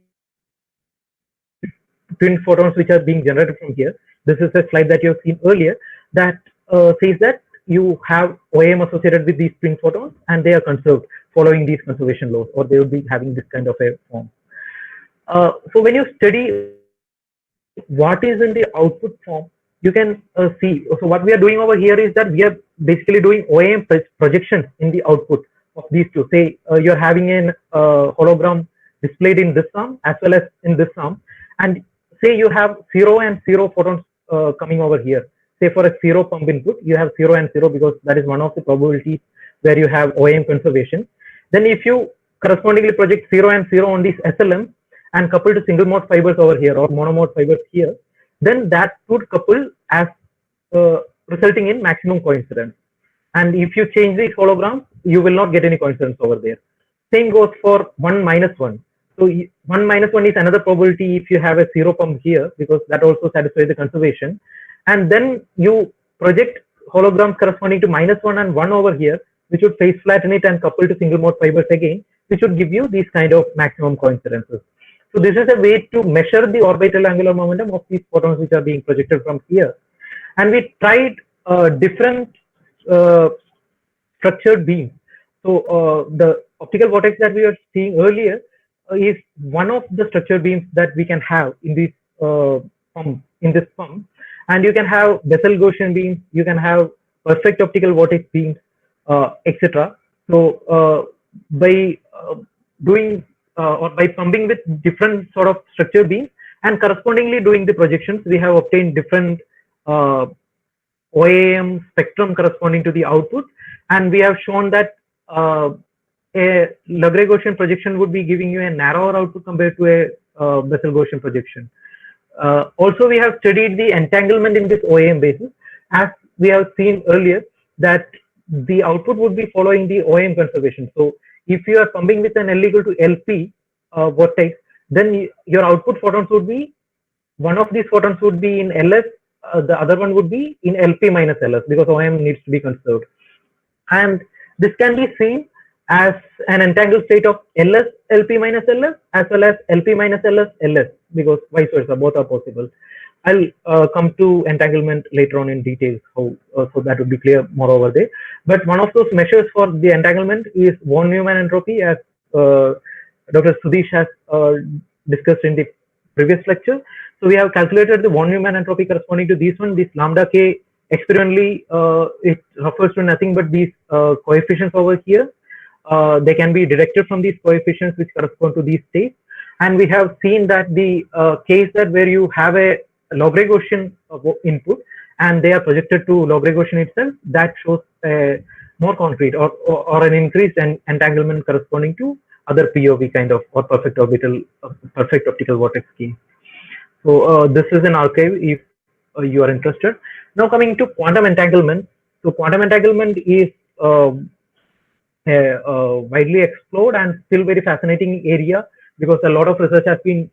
twin photons which are being generated from here. This is a slide that you have seen earlier that says that you have OAM associated with these twin photons, and they are conserved following these conservation laws, or they will be having this kind of a form. So when you study what is in the output form, you can see. So what we are doing over here is that we are basically doing OAM projections in the output of these two. Say you're having an hologram displayed in this arm as well as in this arm, and say you have 0 and 0 photons coming over here. Say for a 0 pump input, you have 0 and 0 because that is one of the probabilities where you have OAM conservation. Then if you correspondingly project 0 and 0 on these SLM and couple to single mode fibers over here or monomode fibers here, then that would couple as resulting in maximum coincidence. And if you change these holograms, you will not get any coincidence over there. Same goes for 1 minus 1. So 1 minus 1 is another probability if you have a 0 pump here, because that also satisfies the conservation. And then you project holograms corresponding to -1 and 1 over here, which would phase flatten it and couple to single mode fibers again, which would give you these kind of maximum coincidences. So this is a way to measure the orbital angular momentum of these photons which are being projected from here. And we tried different structured beams. So the optical vortex that we were seeing earlier is one of the structured beams that we can have in this pump. And you can have Bessel-Gaussian beams, you can have perfect optical vortex beams, etc. So by doing or by pumping with different sort of structured beams and correspondingly doing the projections, we have obtained different OAM spectrum corresponding to the output, and we have shown that a Lagrange-Gaussian projection would be giving you a narrower output compared to a Bessel-Gaussian projection. Also, we have studied the entanglement in this OAM basis. As we have seen earlier, that the output would be following the OAM conservation. So if you are pumping with an L equal to LP vortex, then your output photons would be, one of these photons would be in LS, the other one would be in LP minus LS, because OAM needs to be conserved. And this can be seen as an entangled state of LS LP minus LS as well as LP minus LS LS, because vice versa, both are possible. I'll come to entanglement later on in details, how so that would be clear more over there. But one of those measures for the entanglement is von Neumann entropy, as Dr. Sudhish has discussed in the previous lecture. So we have calculated the von Neumann entropy corresponding to this one. This lambda k experimentally it refers to nothing but these coefficients over here. They can be deducted from these coefficients which correspond to these states. And we have seen that the case that where you have a Lagrange-Gaussian input and they are projected to Lagrange-Gaussian itself, that shows a more concrete or an increased entanglement corresponding to other POV kind of or perfect optical vortex scheme. So this is an archive if you are interested. Now coming to quantum entanglement. So quantum entanglement is widely explored and still very fascinating area, because a lot of research has been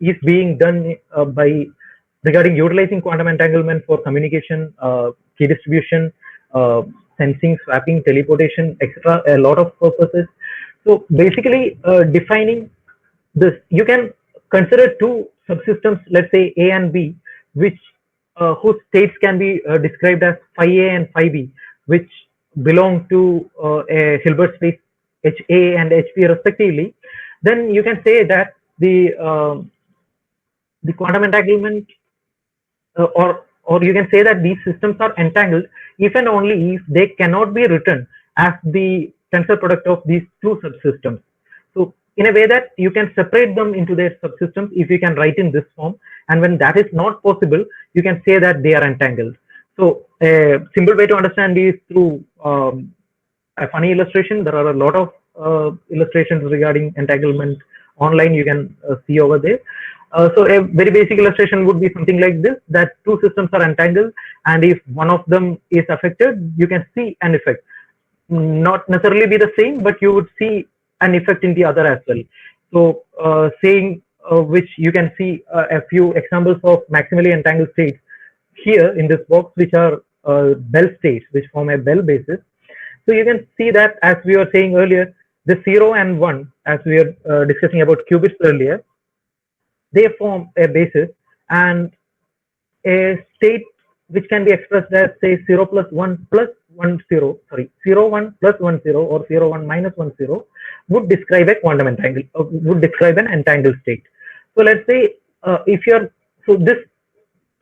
is being done by regarding utilizing quantum entanglement for communication, key distribution, sensing, swapping, teleportation, etc. A lot of purposes. So basically defining this, you can consider two subsystems, let's say A and B, which whose states can be described as phi A and phi B, which belong to a Hilbert space HA and HB respectively. Then you can say that the quantum entanglement or you can say that these systems are entangled if and only if they cannot be written as the tensor product of these two subsystems. So in a way that you can separate them into their subsystems if you can write in this form, and when that is not possible, you can say that they are entangled. So a simple way to understand is through a funny illustration. There are a lot of illustrations regarding entanglement online, you can see over there. So a very basic illustration would be something like this, that two systems are entangled, and if one of them is affected, you can see an effect. Not necessarily be the same, but you would see an effect in the other as well. So saying which you can see a few examples of maximally entangled states here in this box, which are Bell states, which form a Bell basis. So you can see that, as we were saying earlier, the 0 and 1, as we were discussing about qubits earlier, they form a basis, and a state which can be expressed as say 0 plus 1 plus 1 0, sorry, 0 1 plus 1 0 or 0 1 minus 1 0 would describe a quantum entangle, would describe an entangled state. So let's say if you're, so this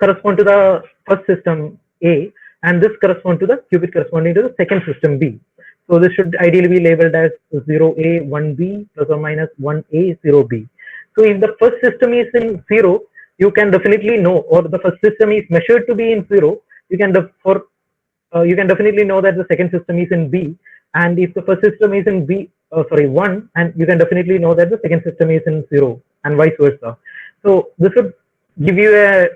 correspond to the first system A, and this correspond to the qubit corresponding to the second system B. So this should ideally be labeled as 0A 1B plus or minus 1A 0B. So if the first system is in 0, you can definitely know, or the first system is measured to be in 0, you can you can definitely know that the second system is in B. And if the first system is in 1, and you can definitely know that the second system is in 0, and vice versa. So this would give you a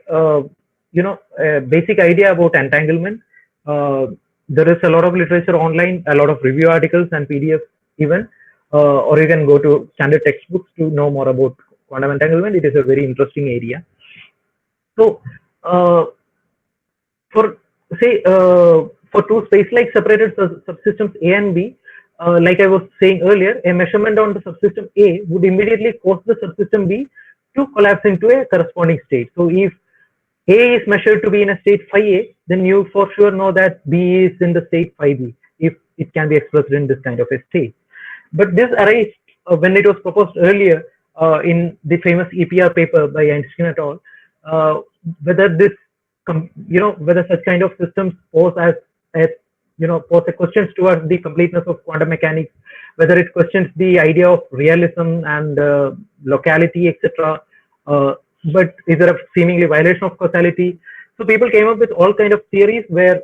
a basic idea about entanglement. There is a lot of literature online, a lot of review articles and PDFs even, or you can go to standard textbooks to know more about quantum entanglement. It is a very interesting area. So for say for two space-like separated subsystems A and B, like I was saying earlier, a measurement on the subsystem A would immediately cause the subsystem B to collapse into a corresponding state. So if A is measured to be in a state phi A, then you for sure know that B is in the state phi B, if it can be expressed in this kind of a state. But this arises when it was proposed earlier in the famous EPR paper by Einstein et al. Whether this, whether such kind of systems pose as pose a questions towards the completeness of quantum mechanics, whether it questions the idea of realism and locality, etc. But is there a seemingly violation of causality? So people came up with all kind of theories where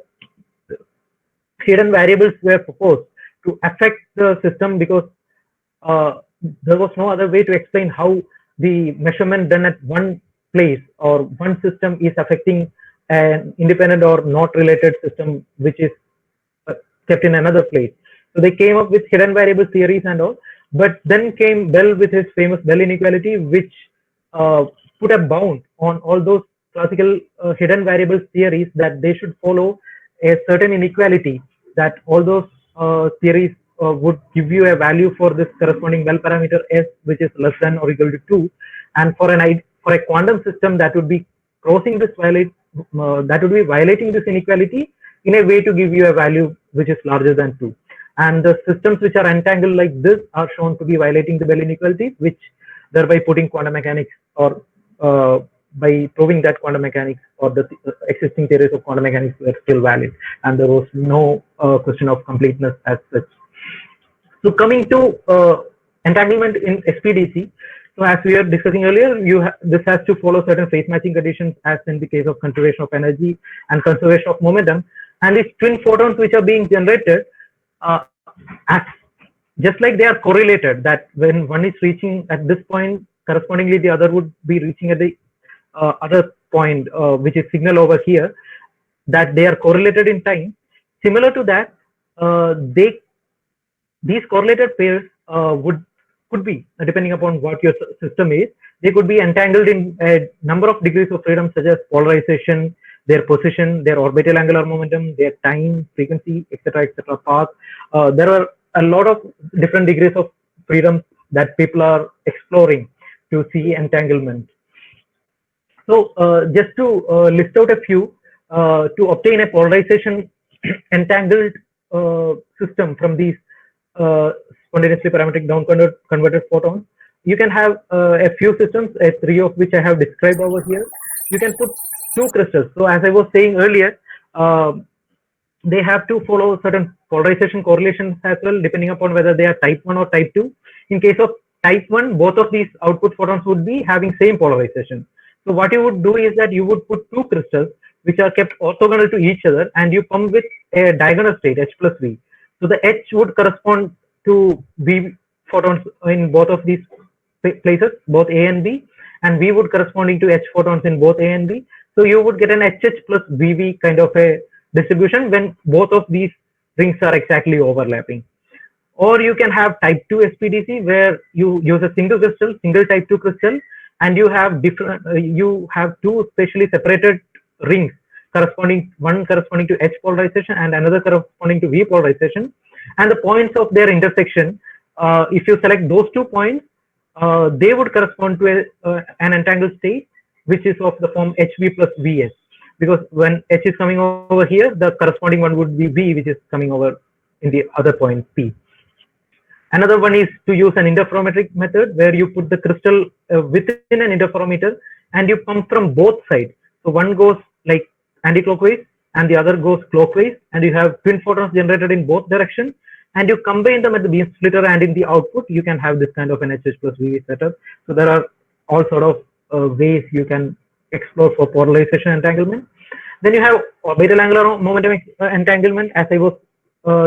hidden variables were proposed to affect the system, because there was no other way to explain how the measurement done at one place or one system is affecting an independent or not related system which is kept in another place. So they came up with hidden variable theories and all, but then came Bell with his famous Bell inequality, which put a bound on all those classical hidden variable theories, that they should follow a certain inequality, that all those theories would give you a value for this corresponding Bell parameter S, which is less than or equal to 2, and for a quantum system that would be crossing this that would be violating this inequality in a way to give you a value which is larger than 2. And the systems which are entangled like this are shown to be violating the Bell inequality, which thereby putting quantum mechanics, or by proving that quantum mechanics or the existing theories of quantum mechanics were still valid, and there was no question of completeness as such. So coming to entanglement in SPDC, so as we were discussing earlier, this has to follow certain phase matching conditions, as in the case of conservation of energy and conservation of momentum. And these twin photons which are being generated, just like they are correlated, that when one is reaching at this point, correspondingly the other would be reaching at the other point, which is signal over here, that they are correlated in time. Similar to that, these correlated pairs could be, depending upon what your system is, they could be entangled in a number of degrees of freedom, such as polarization, their position, their orbital angular momentum, their time, frequency, etc., path. There are a lot of different degrees of freedom that people are exploring to see entanglement. So just to list out a few, to obtain a polarization entangled system from these spontaneously parametric down converted photons, you can have a few systems, 3 of which I have described over here. You can put 2 crystals. So as I was saying earlier, they have to follow certain polarization correlations as well, depending upon whether they are type 1 or type 2. In case of type 1, both of these output photons would be having same polarization. So what you would do is that you would put 2 crystals which are kept orthogonal to each other, and you come with a diagonal state H plus V. So the H would correspond to V photons in both of these places, both A and B, and V would corresponding to H photons in both A and B. So you would get an HH plus VV kind of a distribution when both of these rings are exactly overlapping. Or you can have type 2 SPDC, where you use a single crystal, single type 2 crystal, and you have different, you have 2 spatially separated rings, one corresponding to H polarization and another corresponding to V polarization. And the points of their intersection, if you select those 2 points, they would correspond to an entangled state, which is of the form HV plus VS. because when H is coming over here, the corresponding one would be V, which is coming over in the other point P. Another one is to use an interferometric method where you put the crystal within an interferometer and you pump from both sides. So one goes like anti-clockwise and the other goes clockwise, and you have twin photons generated in both directions, and you combine them at the beam splitter, and in the output you can have this kind of an HH plus VV setup. So there are all sort of ways you can explore for polarization entanglement. Then you have orbital angular momentum entanglement, as I was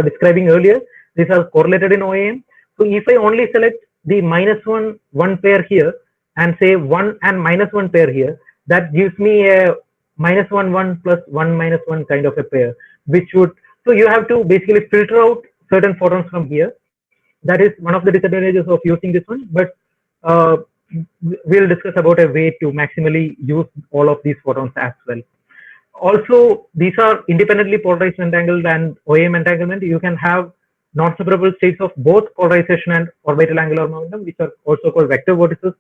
describing earlier. These are correlated in OAM. So if I only select the -1 pair here and say 1 and -1 pair here, that gives me a -1 1 plus 1 -1 kind of a pair, which would, so you have to basically filter out certain photons from here. That is one of the disadvantages of using this one, but we'll discuss about a way to maximally use all of these photons as well. Also, these are independently polarized entangled and OAM entanglement. You can have non-separable states of both polarization and orbital angular momentum, which are also called vector vortices.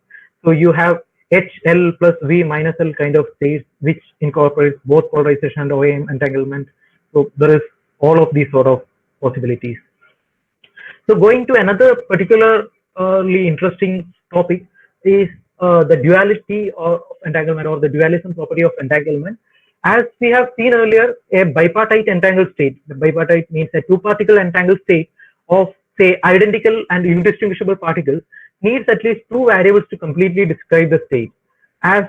So you have H, L plus V minus L kind of states, which incorporates both polarization and OAM entanglement. So there is all of these sort of possibilities. So going to another particularly interesting topic is the duality of entanglement, or the dualism property of entanglement. As we have seen earlier, a bipartite entangled state, the bipartite means a two-particle entangled state of, say, identical and indistinguishable particles, needs at least two variables to completely describe the state. As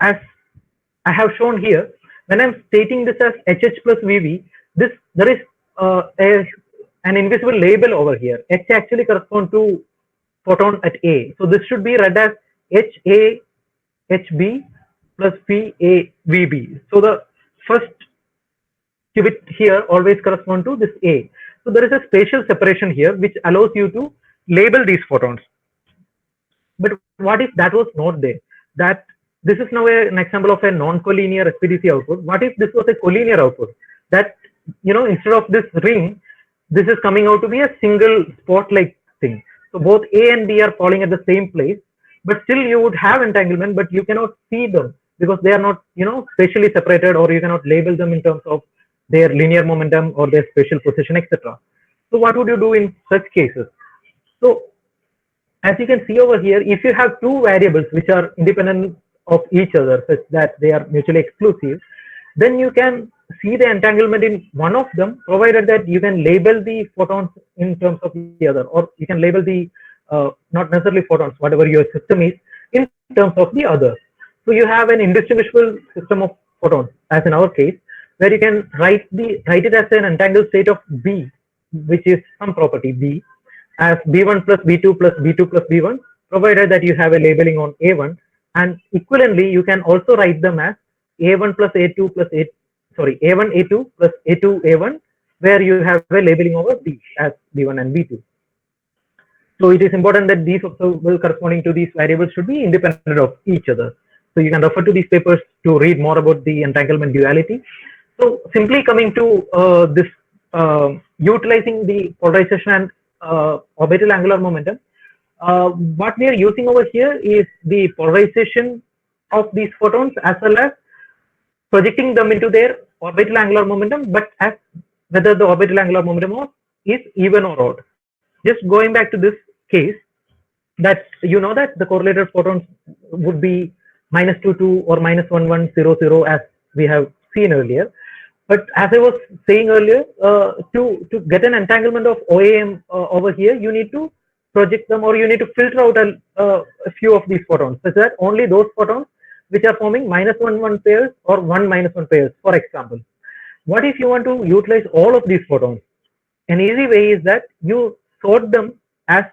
I have shown here, when I'm stating this as HH plus VV, there is an invisible label over here. H actually corresponds to photon at A. So this should be read as HA HB plus VA VB. So the first qubit here always corresponds to this A. So there is a spatial separation here which allows you to label these photons. But what if that was not there? That this is now an example of a non-collinear SPDC output. What if this was a collinear output? That, you know, instead of this ring, this is coming out to be a single spot-like thing. So both A and B are falling at the same place, but still you would have entanglement, but you cannot see them because they are not, you know, spatially separated, or you cannot label them in terms of their linear momentum or their spatial position, etc. So what would you do in such cases? So as you can see over here, if you have two variables which are independent of each other such that they are mutually exclusive, then you can see the entanglement in one of them, provided that you can label the photons in terms of the other, or you can label the not necessarily photons, whatever your system is, in terms of the other. So you have an indistinguishable system of photons, as in our case, where you can write it as an entangled state of B, which is some property B, as B1 plus B2 plus B2 plus B1, provided that you have a labeling on A1, and equivalently you can also write them as A1 plus A2 plus A1 A2 plus A2 A1, where you have a labeling over B as B1 and B2. So it is important that these observable corresponding to these variables should be independent of each other. So you can refer to these papers to read more about the entanglement duality. So simply coming to this, utilizing the polarization and orbital angular momentum, what we are using over here is the polarization of these photons as well as projecting them into their orbital angular momentum, but as whether the orbital angular momentum is even or odd. Just going back to this case, that you know that the correlated photons would be -22 or -1100, as we have seen earlier. But as I was saying earlier, to get an entanglement of OAM over here, you need to project them, or you need to filter out a few of these photons, such that only those photons which are forming -1 pairs or 1 -1 pairs, for example. What if you want to utilize all of these photons? An easy way is that you sort them as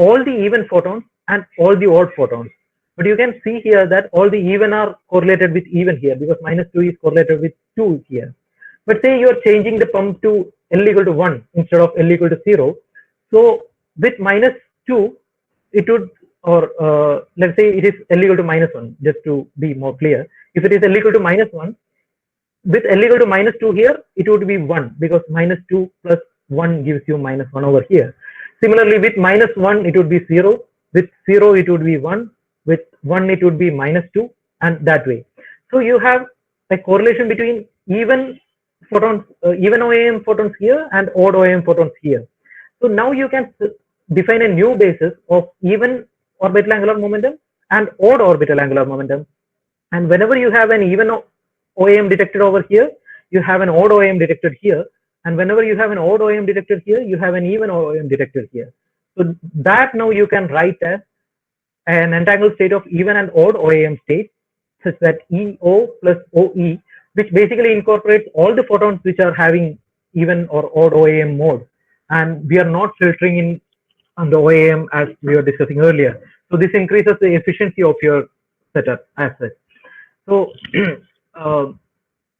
all the even photons and all the odd photons. But you can see here that all the even are correlated with even here, because -2 is correlated with 2 here. But say you are changing the pump to L equal to 1 instead of L equal to 0. So with -2, it would, or let's say it is L equal to -1, just to be more clear. If it is L equal to -1, with L equal to -2 here, it would be 1, because -2 plus 1 gives you -1 over here. Similarly, with -1, it would be 0. With 0, it would be 1. With 1, it would be -2, and that way. So you have a correlation between even photons, even OAM photons here and odd OAM photons here. So now you can define a new basis of even orbital angular momentum and odd orbital angular momentum. And whenever you have an even OAM detected over here, you have an odd OAM detected here. And whenever you have an odd OAM detected here, you have an even OAM detected here. So that now you can write as an entangled state of even and odd OAM state, such that EO plus OE, which basically incorporates all the photons which are having even or odd OAM mode. And we are not filtering in on the OAM as we were discussing earlier. So this increases the efficiency of your setup as such. So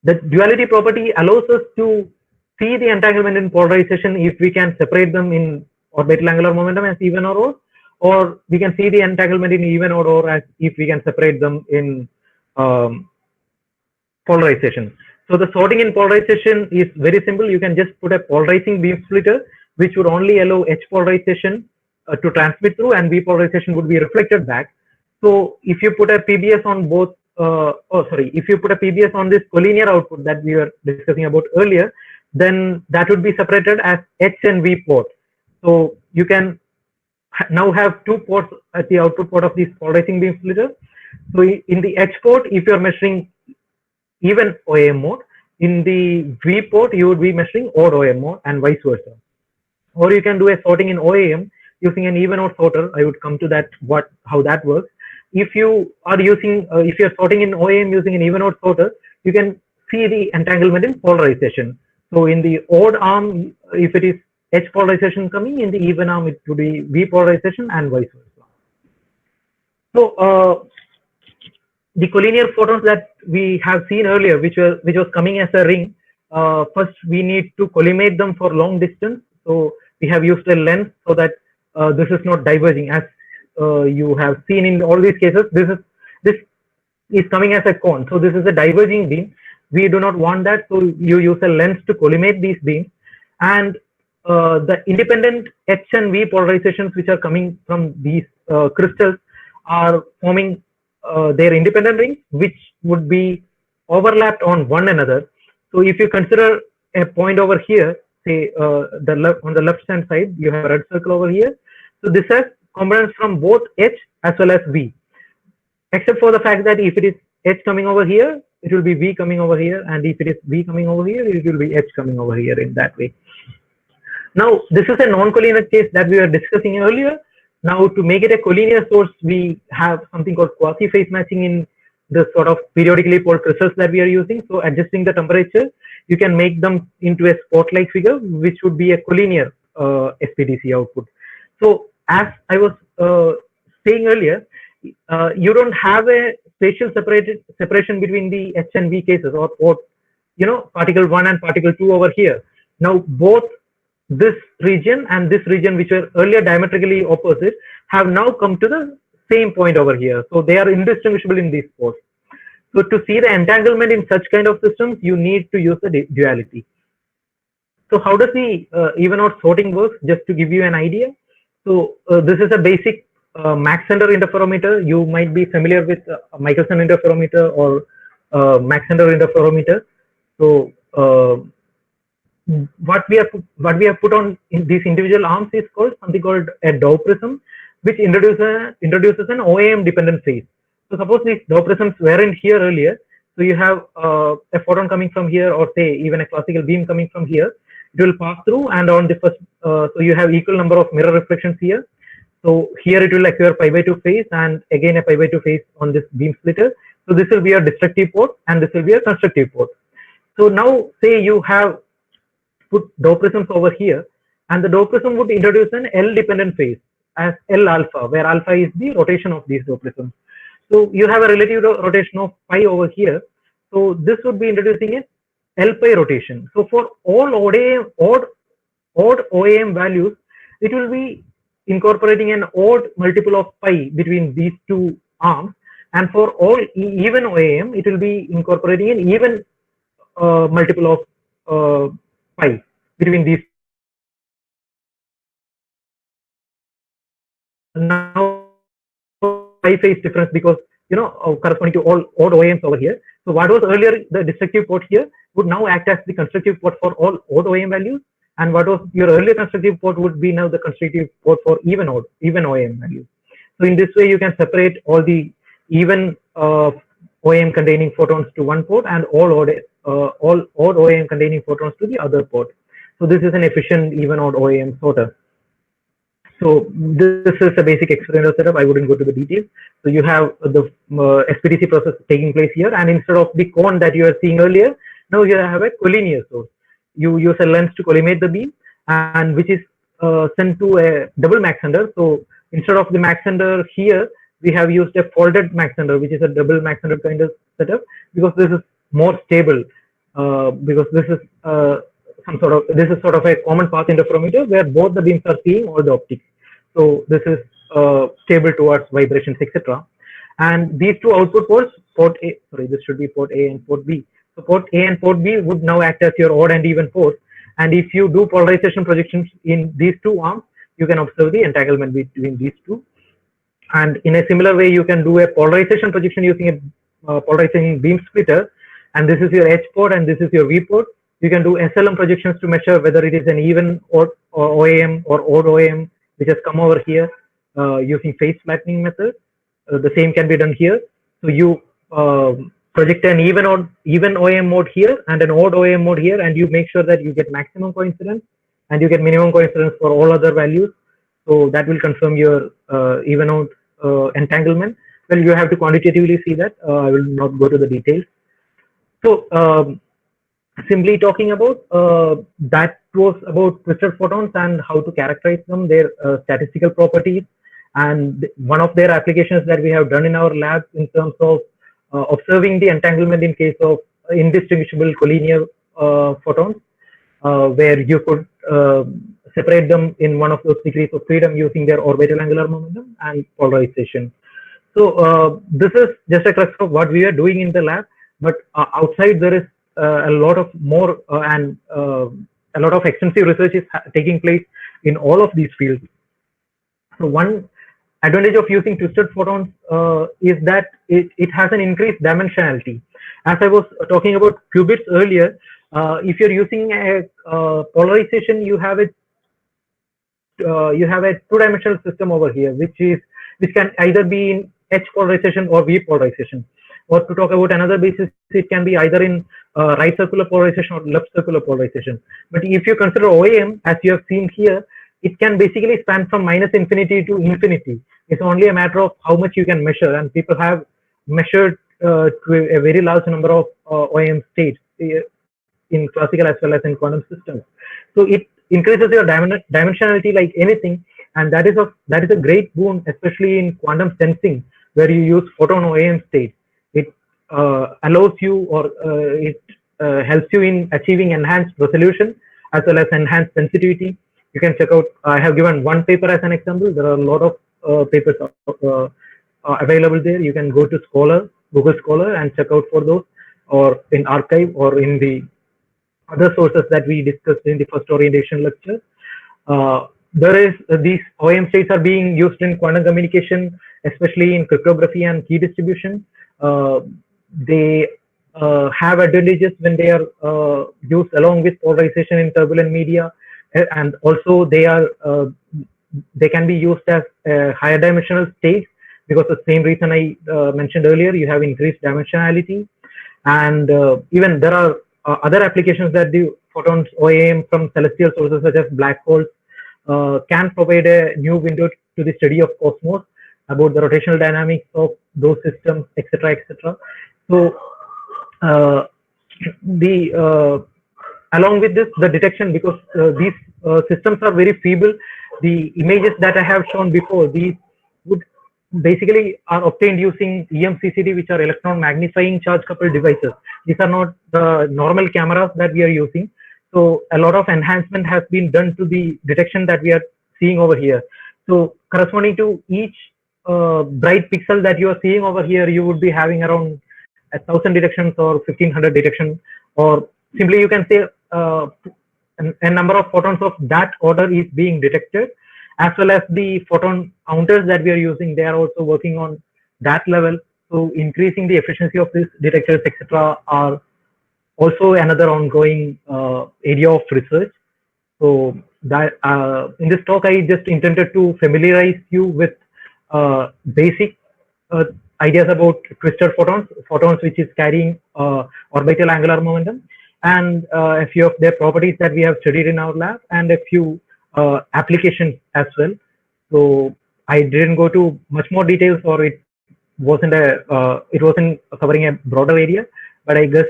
the duality property allows us to see the entanglement in polarization if we can separate them in orbital angular momentum as even or odd, or we can see the entanglement in even or odd as if we can separate them in polarization. So the sorting in polarization is very simple. You can just put a polarizing beam splitter, which would only allow H polarization to transmit through, and V polarization would be reflected back. So if you put a PBS on both, if you put a PBS on this collinear output that we were discussing about earlier, then that would be separated as H and V port. So you can now have two ports at the output port of this polarizing beam splitter. So in the H port, if you are measuring even OAM mode, in the V port you would be measuring odd OAM mode, and vice versa. Or you can do a sorting in OAM using an even odd sorter. I would come to that, how that works. If you are using, if you are sorting in OAM using an even odd sorter, you can see the entanglement in polarization. So in the odd arm, if it is H polarization coming, in the even arm it would be V polarization, and vice versa. So the collinear photons that we have seen earlier, which was coming as a ring, first we need to collimate them for long distance. So we have used a lens so that this is not diverging. As you have seen in all these cases, this is coming as a cone. So this is a diverging beam. We do not want that, so you use a lens to collimate these beams. And the independent H and V polarizations which are coming from these crystals are forming their independent rings, which would be overlapped on one another. So if you consider a point over here, say on the left hand side, you have a red circle over here. So this has components from both H as well as V, except for the fact that if it is H coming over here, it will be V coming over here, and if it is V coming over here, it will be H coming over here, in that way. Now this is a non-collinear case that we were discussing earlier. Now to make it a collinear source, we have something called quasi-phase matching in the sort of periodically poled crystals that we are using. So adjusting the temperature, you can make them into a spot-like figure, which would be a collinear SPDC output. So as I was saying earlier, you don't have a spatial separation between the H and V cases, or particle 1 and particle 2 over here. Now both this region and this region, which were earlier diametrically opposite, have now come to the same point over here. So they are indistinguishable in these spots. So to see the entanglement in such kind of systems, you need to use the duality. So how does the even odd sorting work? Just to give you an idea. So this is a basic Mach Zehnder interferometer. You might be familiar with Michelson interferometer or Mach Zehnder interferometer. So what we have put on in these individual arms is called something called a Dow prism, which introduces an OAM dependent phase. So suppose these Dow prisms weren't here earlier. So you have a photon coming from here, or say even a classical beam coming from here. It will pass through, and on the first, so you have equal number of mirror reflections here. So here it will acquire pi/2 phase, and again a pi/2 phase on this beam splitter. So this will be a destructive port, and this will be a constructive port. So now say you have put Dow prisms over here, and the Dow prism would introduce an L dependent phase as L alpha, where alpha is the rotation of these Dow prisms. So you have a relative rotation of pi over here. So this would be introducing a L pi rotation. So for all odd OAM values, it will be incorporating an odd multiple of pi between these two arms, and for all even OAM, it will be incorporating an even multiple of pi between these. Now pi phase difference, because corresponding to all odd OEMs over here. So what was earlier the destructive port here would now act as the constructive port for all odd OEM values, and what was your earlier constructive port would be now the constructive port for even OEM values. So in this way, you can separate all the even OEM containing photons to one port and all odd OEM containing photons to the other port. So this is an efficient even odd OEM sorter. So this is a basic experimental setup. I wouldn't go to the details. So you have the SPDC process taking place here, and instead of the cone that you were seeing earlier, now you have a collinear source. You use a lens to collimate the beam, and which is sent to a double Mach Zehnder. So instead of the Mach Zehnder here, we have used a folded Mach Zehnder, which is a double Mach Zehnder kind of setup, because this is more stable. Because this is sort of a common path interferometer where both the beams are seeing all the optics. So this is stable towards vibrations, etc. And these two output ports, this should be port A and port B. So port A and port B would now act as your odd and even ports. And if you do polarization projections in these two arms, you can observe the entanglement between these two. And in a similar way, you can do a polarization projection using a polarizing beam splitter. And this is your H port and this is your V port. You can do SLM projections to measure whether it is an even or OAM or odd OAM, which has come over here using phase flattening method. The same can be done here. So you project an even OAM mode here and an odd OAM mode here, and you make sure that you get maximum coincidence and you get minimum coincidence for all other values. So that will confirm your even odd entanglement. Well, you have to quantitatively see that. I will not go to the details. So simply talking about that was about twisted photons and how to characterize them, their statistical properties, and one of their applications that we have done in our lab in terms of observing the entanglement in case of indistinguishable collinear photons, where you could separate them in one of those degrees of freedom using their orbital angular momentum and polarization. So this is just a crux of what we are doing in the lab, but outside there is a lot of more and a lot of extensive research is taking place in all of these fields. So one advantage of using twisted photons is that it has an increased dimensionality. As I was talking about qubits earlier, if you're using a polarization, you have a two-dimensional system over here, which can either be in H polarization or V polarization. Or to talk about another basis, it can be either in right circular polarization or left circular polarization. But if you consider OAM, as you have seen here, it can basically span from -infinity to infinity. It's only a matter of how much you can measure, and people have measured to a very large number of OAM states in classical as well as in quantum systems. So it increases your dimensionality like anything, and that is a great boon, especially in quantum sensing, where you use photon OAM states. It allows you, or it helps you in achieving enhanced resolution as well as enhanced sensitivity. You can check out, I have given one paper as an example. There are a lot of papers available there. You can go to Google Scholar and check out for those, or in arXiv, or in the other sources that we discussed in the first orientation lecture. These OAM states are being used in quantum communication, especially in cryptography and key distribution. They have advantages when they are used along with polarization in turbulent media, and also they can be used as higher dimensional states, because the same reason I mentioned earlier, you have increased dimensionality. And even there are other applications that the photons OAM from celestial sources such as black holes can provide a new window to the study of cosmos, about the rotational dynamics of those systems, etc., etc. So along with this, the detection, because these systems are very feeble, the images that I have shown before, these would basically are obtained using EMCCD, which are electron magnifying charge coupled devices. These are not the normal cameras that we are using. So a lot of enhancement has been done to the detection that we are seeing over here. So corresponding to each bright pixel that you are seeing over here, you would be having around 1,000 detections or 1,500 detections, or simply you can say a number of photons of that order is being detected, as well as the photon counters that we are using. They are also working on that level. So increasing the efficiency of these detectors, etc., are also another ongoing area of research. So that in this talk, I just intended to familiarize you with basic ideas about twistor photons which is carrying orbital angular momentum, and a few of their properties that we have studied in our lab, and a few applications as well. So I didn't go to much more details, or it wasn't covering a broader area. But I guess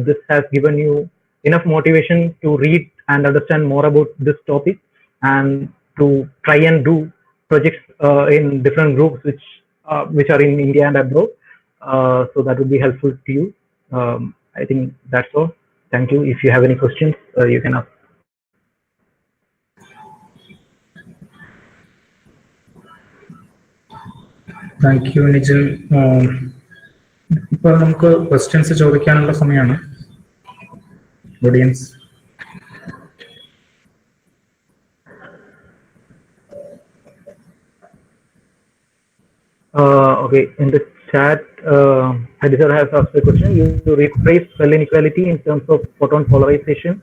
this has given you enough motivation to read and understand more about this topic, and to try and do projects in different groups which are in India and abroad. So that would be helpful to you. I think that's all. Thank you. If you have any questions, you can ask. Thank you Nijil. ഇപ്പൊ നമുക്ക് questions ചോദിക്കാനുള്ള സമയമാണ്. Audience Okay, in the chat, Hadisar has asked a question. You rephrase Bell inequality in terms of photon polarization.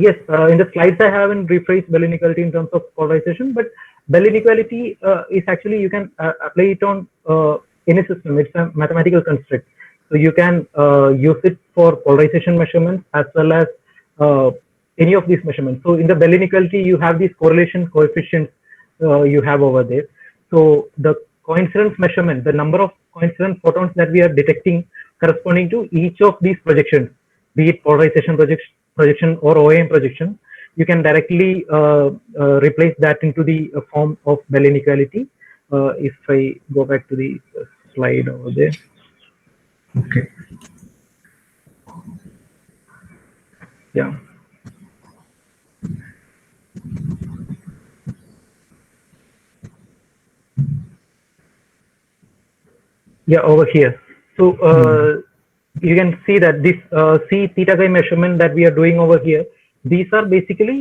Yes, in the slides I haven't rephrased Bell inequality in terms of polarization, but Bell inequality is actually, you can apply it on any system. It's a mathematical construct. So you can use it for polarization measurements as well as any of these measurements. So in the Bell inequality, you have these correlation coefficients you have over there. So the coincidence measurement, the number of coincident photons that we are detecting corresponding to each of these projections, be it polarization projection or OAM projection, you can directly replace that into the form of Bell inequality. If I go back to the slide over there. Okay. Yeah. Yeah, over here. So you can see that this C theta chi measurement that we are doing over here, these are basically,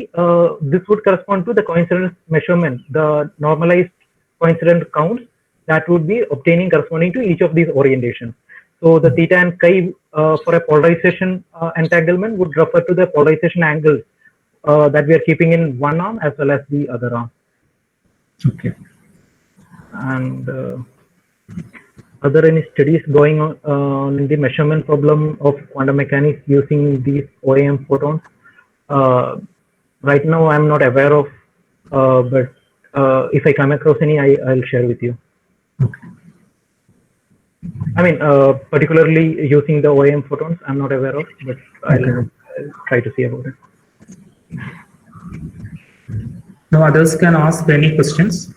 this would correspond to the coincidence measurement, the normalized coincident counts that would be obtaining corresponding to each of these orientations. So the theta and chi for a polarization entanglement would refer to the polarization angles that we are keeping in one arm as well as the other arm. Okay. And are there any studies going on in the measurement problem of quantum mechanics using these OAM photons? Right now, I'm not aware of, but if I come across any, I'll share with you. Okay. I mean, particularly using the OAM photons, I'm not aware of, but I'll try to see about it. Now others can ask any questions.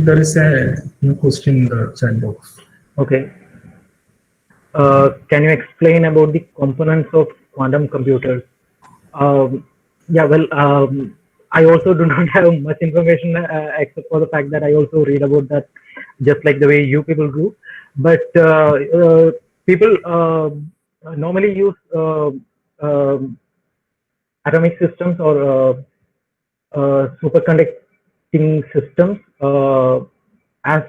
There is a new question in the chat box. Okay. Can you explain about the components of quantum computers? Yeah, well, I also do not have much information except for the fact that I also read about that, just like the way you people do. But people normally use atomic systems or superconducting systems as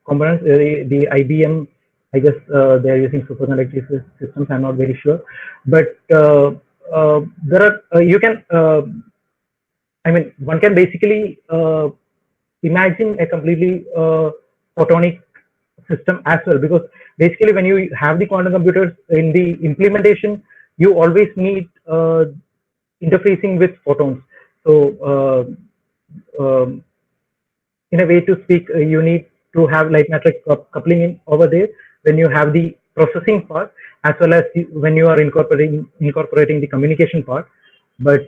components. The IBM, I guess they are using superconducting systems. I'm not very sure, but there are you can. I mean, one can basically imagine a completely photonic system as well, because basically when you have the quantum computers in the implementation, you always need interfacing with photons. So in a way to speak, you need to have light matrix coupling in over there when you have the processing part, as well as when you are incorporating the communication part. But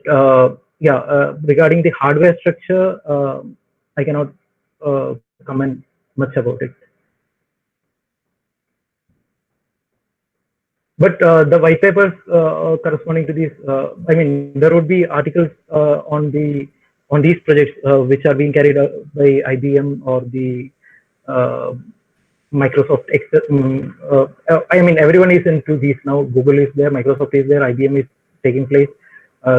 yeah, regarding the hardware structure, I cannot comment much about it. But the white papers corresponding to these, I mean, there would be articles on these projects which are being carried out by IBM or the Microsoft. I mean, everyone is into these now. Google is there, Microsoft is there, IBM is taking place.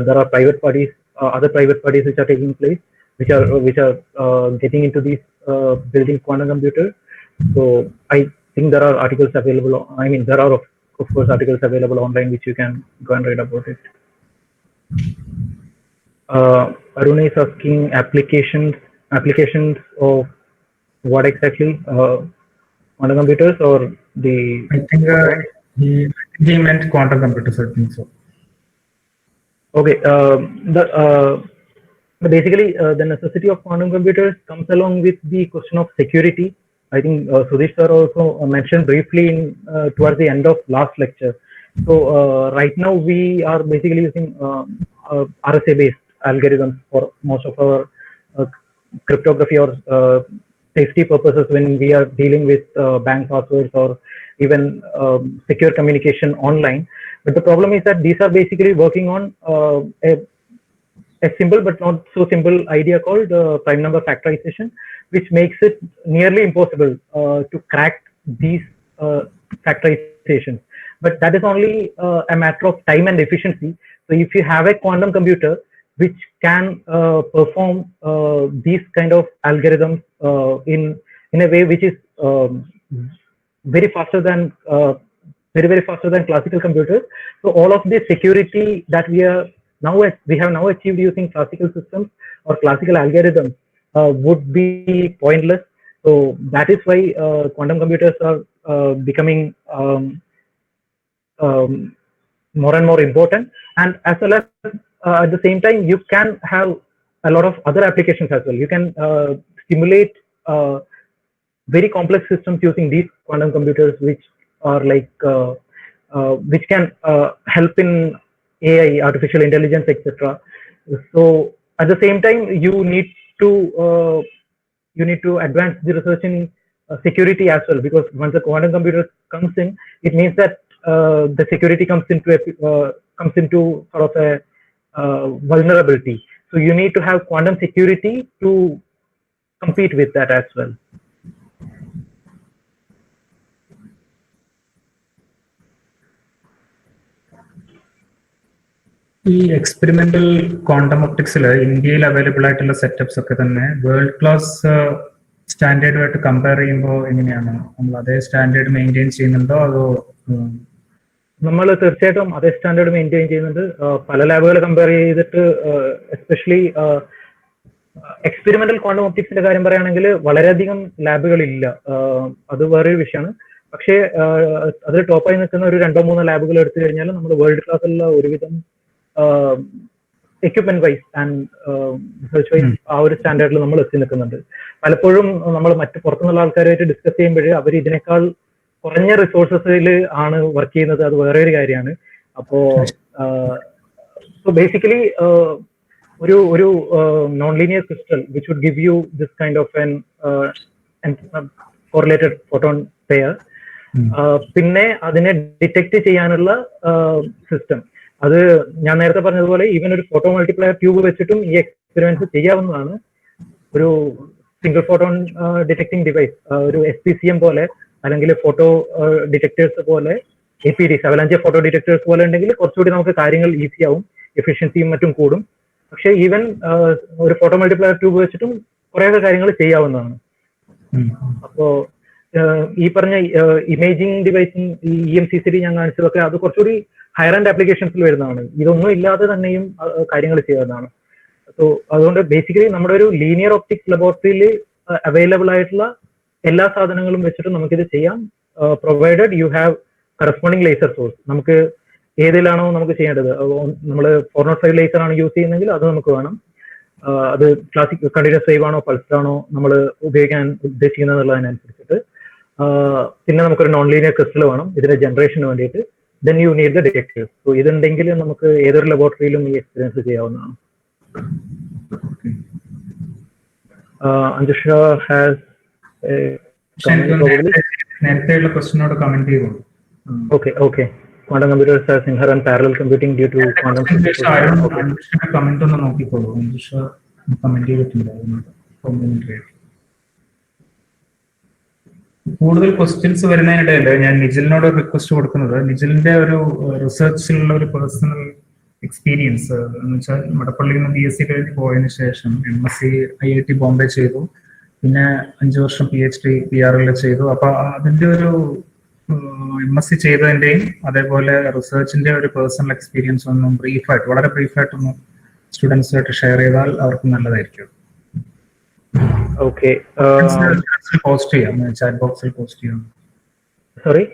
There are private parties, other private parties which are taking place, which are getting into these building quantum computers. So I think there are articles available. I mean, there are of course articles available online which you can go and read about it. Aruna is asking applications of what exactly? Quantum computers or the? I think he meant quantum computers, I think so. Okay. Basically, the necessity of quantum computers comes along with the question of security. I think Sudhish sir also mentioned briefly towards the end of last lecture. So right now we are basically using RSA-based algorithms for most of our cryptography or safety purposes when we are dealing with bank passwords or even secure communication online. But the problem is that these are basically working on a simple but not so simple idea called prime number factorization, which makes it nearly impossible to crack these factorizations. But that is only a matter of time and efficiency. So if you have a quantum computer which can perform these kind of algorithms in a way which is very faster than classical computers. So all of the security that we have now achieved using classical systems or classical algorithms would be pointless. So that is why quantum computers are becoming more and more important. And as well as at the same time, you can have a lot of other applications as well. You can simulate very complex systems using these quantum computers, which are like which can help in AI, artificial intelligence, etc. So at the same time, you need to advance the research in security as well, because once a quantum computer comes in, it means that the security comes into sort of a vulnerability. So you need to have quantum security to compete with that as well. ഈ experimental quantum ഒപ്റ്റിക്സിൽ ഇന്ത്യയിൽ available ആയിട്ടുള്ള setups ഒക്കെ തന്നെ world class സ്റ്റാൻഡേർഡുമായിട്ട് compare ചെയ്യുമ്പോൾ എങ്ങനെയാണ്? നമ്മൾ അതേ standard maintain ചെയ്യുന്നുണ്ടോ അതോ? നമ്മൾ തീർച്ചയായിട്ടും അതേ സ്റ്റാൻഡേർഡ് മെയിൻറ്റെയിൻ ചെയ്യുന്നുണ്ട്. പല ലാബുകൾ കമ്പയർ ചെയ്തിട്ട് എസ്പെഷ്യലി എക്സ്പെരിമെന്റൽ ക്വാണ്ടം ഒപ്റ്റിക്സിന്റെ കാര്യം പറയുകയാണെങ്കിൽ വളരെയധികം ലാബുകളില്ല. അത് വേറൊരു വിഷയമാണ്. പക്ഷേ അതിൽ ടോപ്പായി നിൽക്കുന്ന ഒരു 2-3 ലാബുകൾ എടുത്തു കഴിഞ്ഞാൽ നമ്മൾ വേൾഡ് ക്ലാസ്സിലുള്ള ഒരുവിധം equipment wise and research wise ആ ഒരു സ്റ്റാൻഡേർഡിൽ നമ്മൾ എത്തി നിൽക്കുന്നുണ്ട്. പലപ്പോഴും നമ്മൾ മറ്റ് പുറത്തുനിന്നുള്ള ആൾക്കാരുമായിട്ട് ഡിസ്കസ് ചെയ്യുമ്പോൾ അവർ ഇതിനേക്കാൾ കുറഞ്ഞ റിസോഴ്സസിൽ ആണ് വർക്ക് ചെയ്യുന്നത്. അത് വേറെ ഒരു കാര്യമാണ്. അപ്പോ ബേസിക്കലി ഒരു non linear crystal which would give you this kind of an correlated photon pair, പിന്നെ അതിനെ ഡിറ്റക്ട് ചെയ്യാനുള്ള സിസ്റ്റം, അത് ഞാൻ നേരത്തെ പറഞ്ഞതുപോലെ ഈവൻ ഒരു ഫോട്ടോ മൾട്ടിപ്ലയർ ട്യൂബ് വെച്ചിട്ടും ഈ എക്സ്പെരിമെന്റ്സ് ചെയ്യാവുന്നതാണ്. ഒരു സിംഗിൾ ഫോട്ടോൺ ഡിറ്റക്ടിങ് ഡിവൈസ്, ഒരു SPCM പോലെ അല്ലെങ്കിൽ ഫോട്ടോ ഡിറ്റക്ടേഴ്സ് പോലെ, APDs അവലാഞ്ച് ഫോട്ടോ ഡിറ്റക്ടേഴ്സ് പോലെ ഉണ്ടെങ്കിൽ കുറച്ചുകൂടി നമുക്ക് കാര്യങ്ങൾ ഈസി ആവും, എഫിഷ്യൻസിയും മറ്റും കൂടും. പക്ഷെ ഈവൻ ഒരു ഫോട്ടോ മൾട്ടിപ്ലയർ ട്യൂബ് വെച്ചിട്ടും കുറേയൊക്കെ കാര്യങ്ങൾ ചെയ്യാവുന്നതാണ്. അപ്പോ ഈ പറഞ്ഞ ഇമേജിംഗ് ഡിവൈസും ഈ EMCCD ഞാൻ കാണിച്ചതൊക്കെ അത് കുറച്ചുകൂടി ഹയർ ആൻഡ് ആപ്ലിക്കേഷൻസിൽ വരുന്നതാണ്. ഇതൊന്നും ഇല്ലാതെ തന്നെയും കാര്യങ്ങൾ ചെയ്യാവുന്നതാണ്. സോ അതുകൊണ്ട് ബേസിക്കലി നമ്മുടെ ഒരു ലീനിയർ ഒപ്റ്റിക്സ് ലബോറട്ടറിയിൽ അവൈലബിൾ ആയിട്ടുള്ള എല്ലാ സാധനങ്ങളും വെച്ചിട്ട് നമുക്കിത് ചെയ്യാം, provided you have corresponding laser source. നമുക്ക് ഏതിലാണോ നമുക്ക് ചെയ്യേണ്ടത്, നമ്മൾ 405 ലേസർ ആണ് യൂസ് ചെയ്യുന്നതെങ്കിൽ അത് നമുക്ക് വേണം. അത് ക്ലാസിക് കണ്ടിന്യൂസ് വേവ് ആണോ പൾസ്ഡ് ആണോ നമ്മൾ ഉപയോഗിക്കാൻ ഉദ്ദേശിക്കുന്നത് എന്നുള്ളതിനനുസരിച്ചിട്ട്. പിന്നെ നമുക്കൊരു നോൺ ലീനിയർ ക്രിസ്റ്റൽ വേണം ഇതിന്റെ ജനറേഷന് വേണ്ടിയിട്ട്. then you need the detectors. So ഇതുണ്ടെങ്കിൽ നമുക്ക് ഏതൊരു ലബോറട്ടറിയിലും ഈ എക്സ്പീരിയൻസ് ചെയ്യാവുന്നതാണ്. അഞ്ജുഷ ഹാസ് നേരത്തെയുള്ള ക്വസ്റ്റ്യനോട് കമന്റ് ചെയ്തു. Okay quantum computers has inherent parallel computing due to quantum comment ഒന്ന് നോക്കിക്കോളൂ. അഞ്ജുഷ കമന്റ് ചെയ്തിട്ടുണ്ടായിരുന്നു. കൂടുതൽ ക്വസ്റ്റ്യൻസ് വരുന്നതിനിടയിൽ ഞാൻ നിജിലിനോട് റിക്വസ്റ്റ് കൊടുക്കുന്നത്, നിജിലിന്റെ ഒരു റിസർച്ചിലുള്ള ഒരു പേഴ്സണൽ എക്സ്പീരിയൻസ് എന്ന് വെച്ചാൽ മടപ്പള്ളിയിൽ നിന്ന് BSc കഴിഞ്ഞ് പോയതിനു ശേഷം MSc IIT ബോംബെ ചെയ്തു, പിന്നെ 5 വർഷം PhD PR ചെയ്തു. അപ്പൊ അതിന്റെ ഒരു MSc ചെയ്തതിന്റെയും അതേപോലെ റിസർച്ചിന്റെ ഒരു പേഴ്സണൽ എക്സ്പീരിയൻസ് ഒന്നും വളരെ ബ്രീഫായിട്ടൊന്ന് സ്റ്റുഡൻസുമായിട്ട് ഷെയർ ചെയ്താൽ അവർക്ക് നല്ലതായിരിക്കും. ഓക്കെ, പോസ്റ്റ് ചെയ്യാം, ചാറ്റ് ബോക്സിൽ പോസ്റ്റ് ചെയ്യാം. സോറി,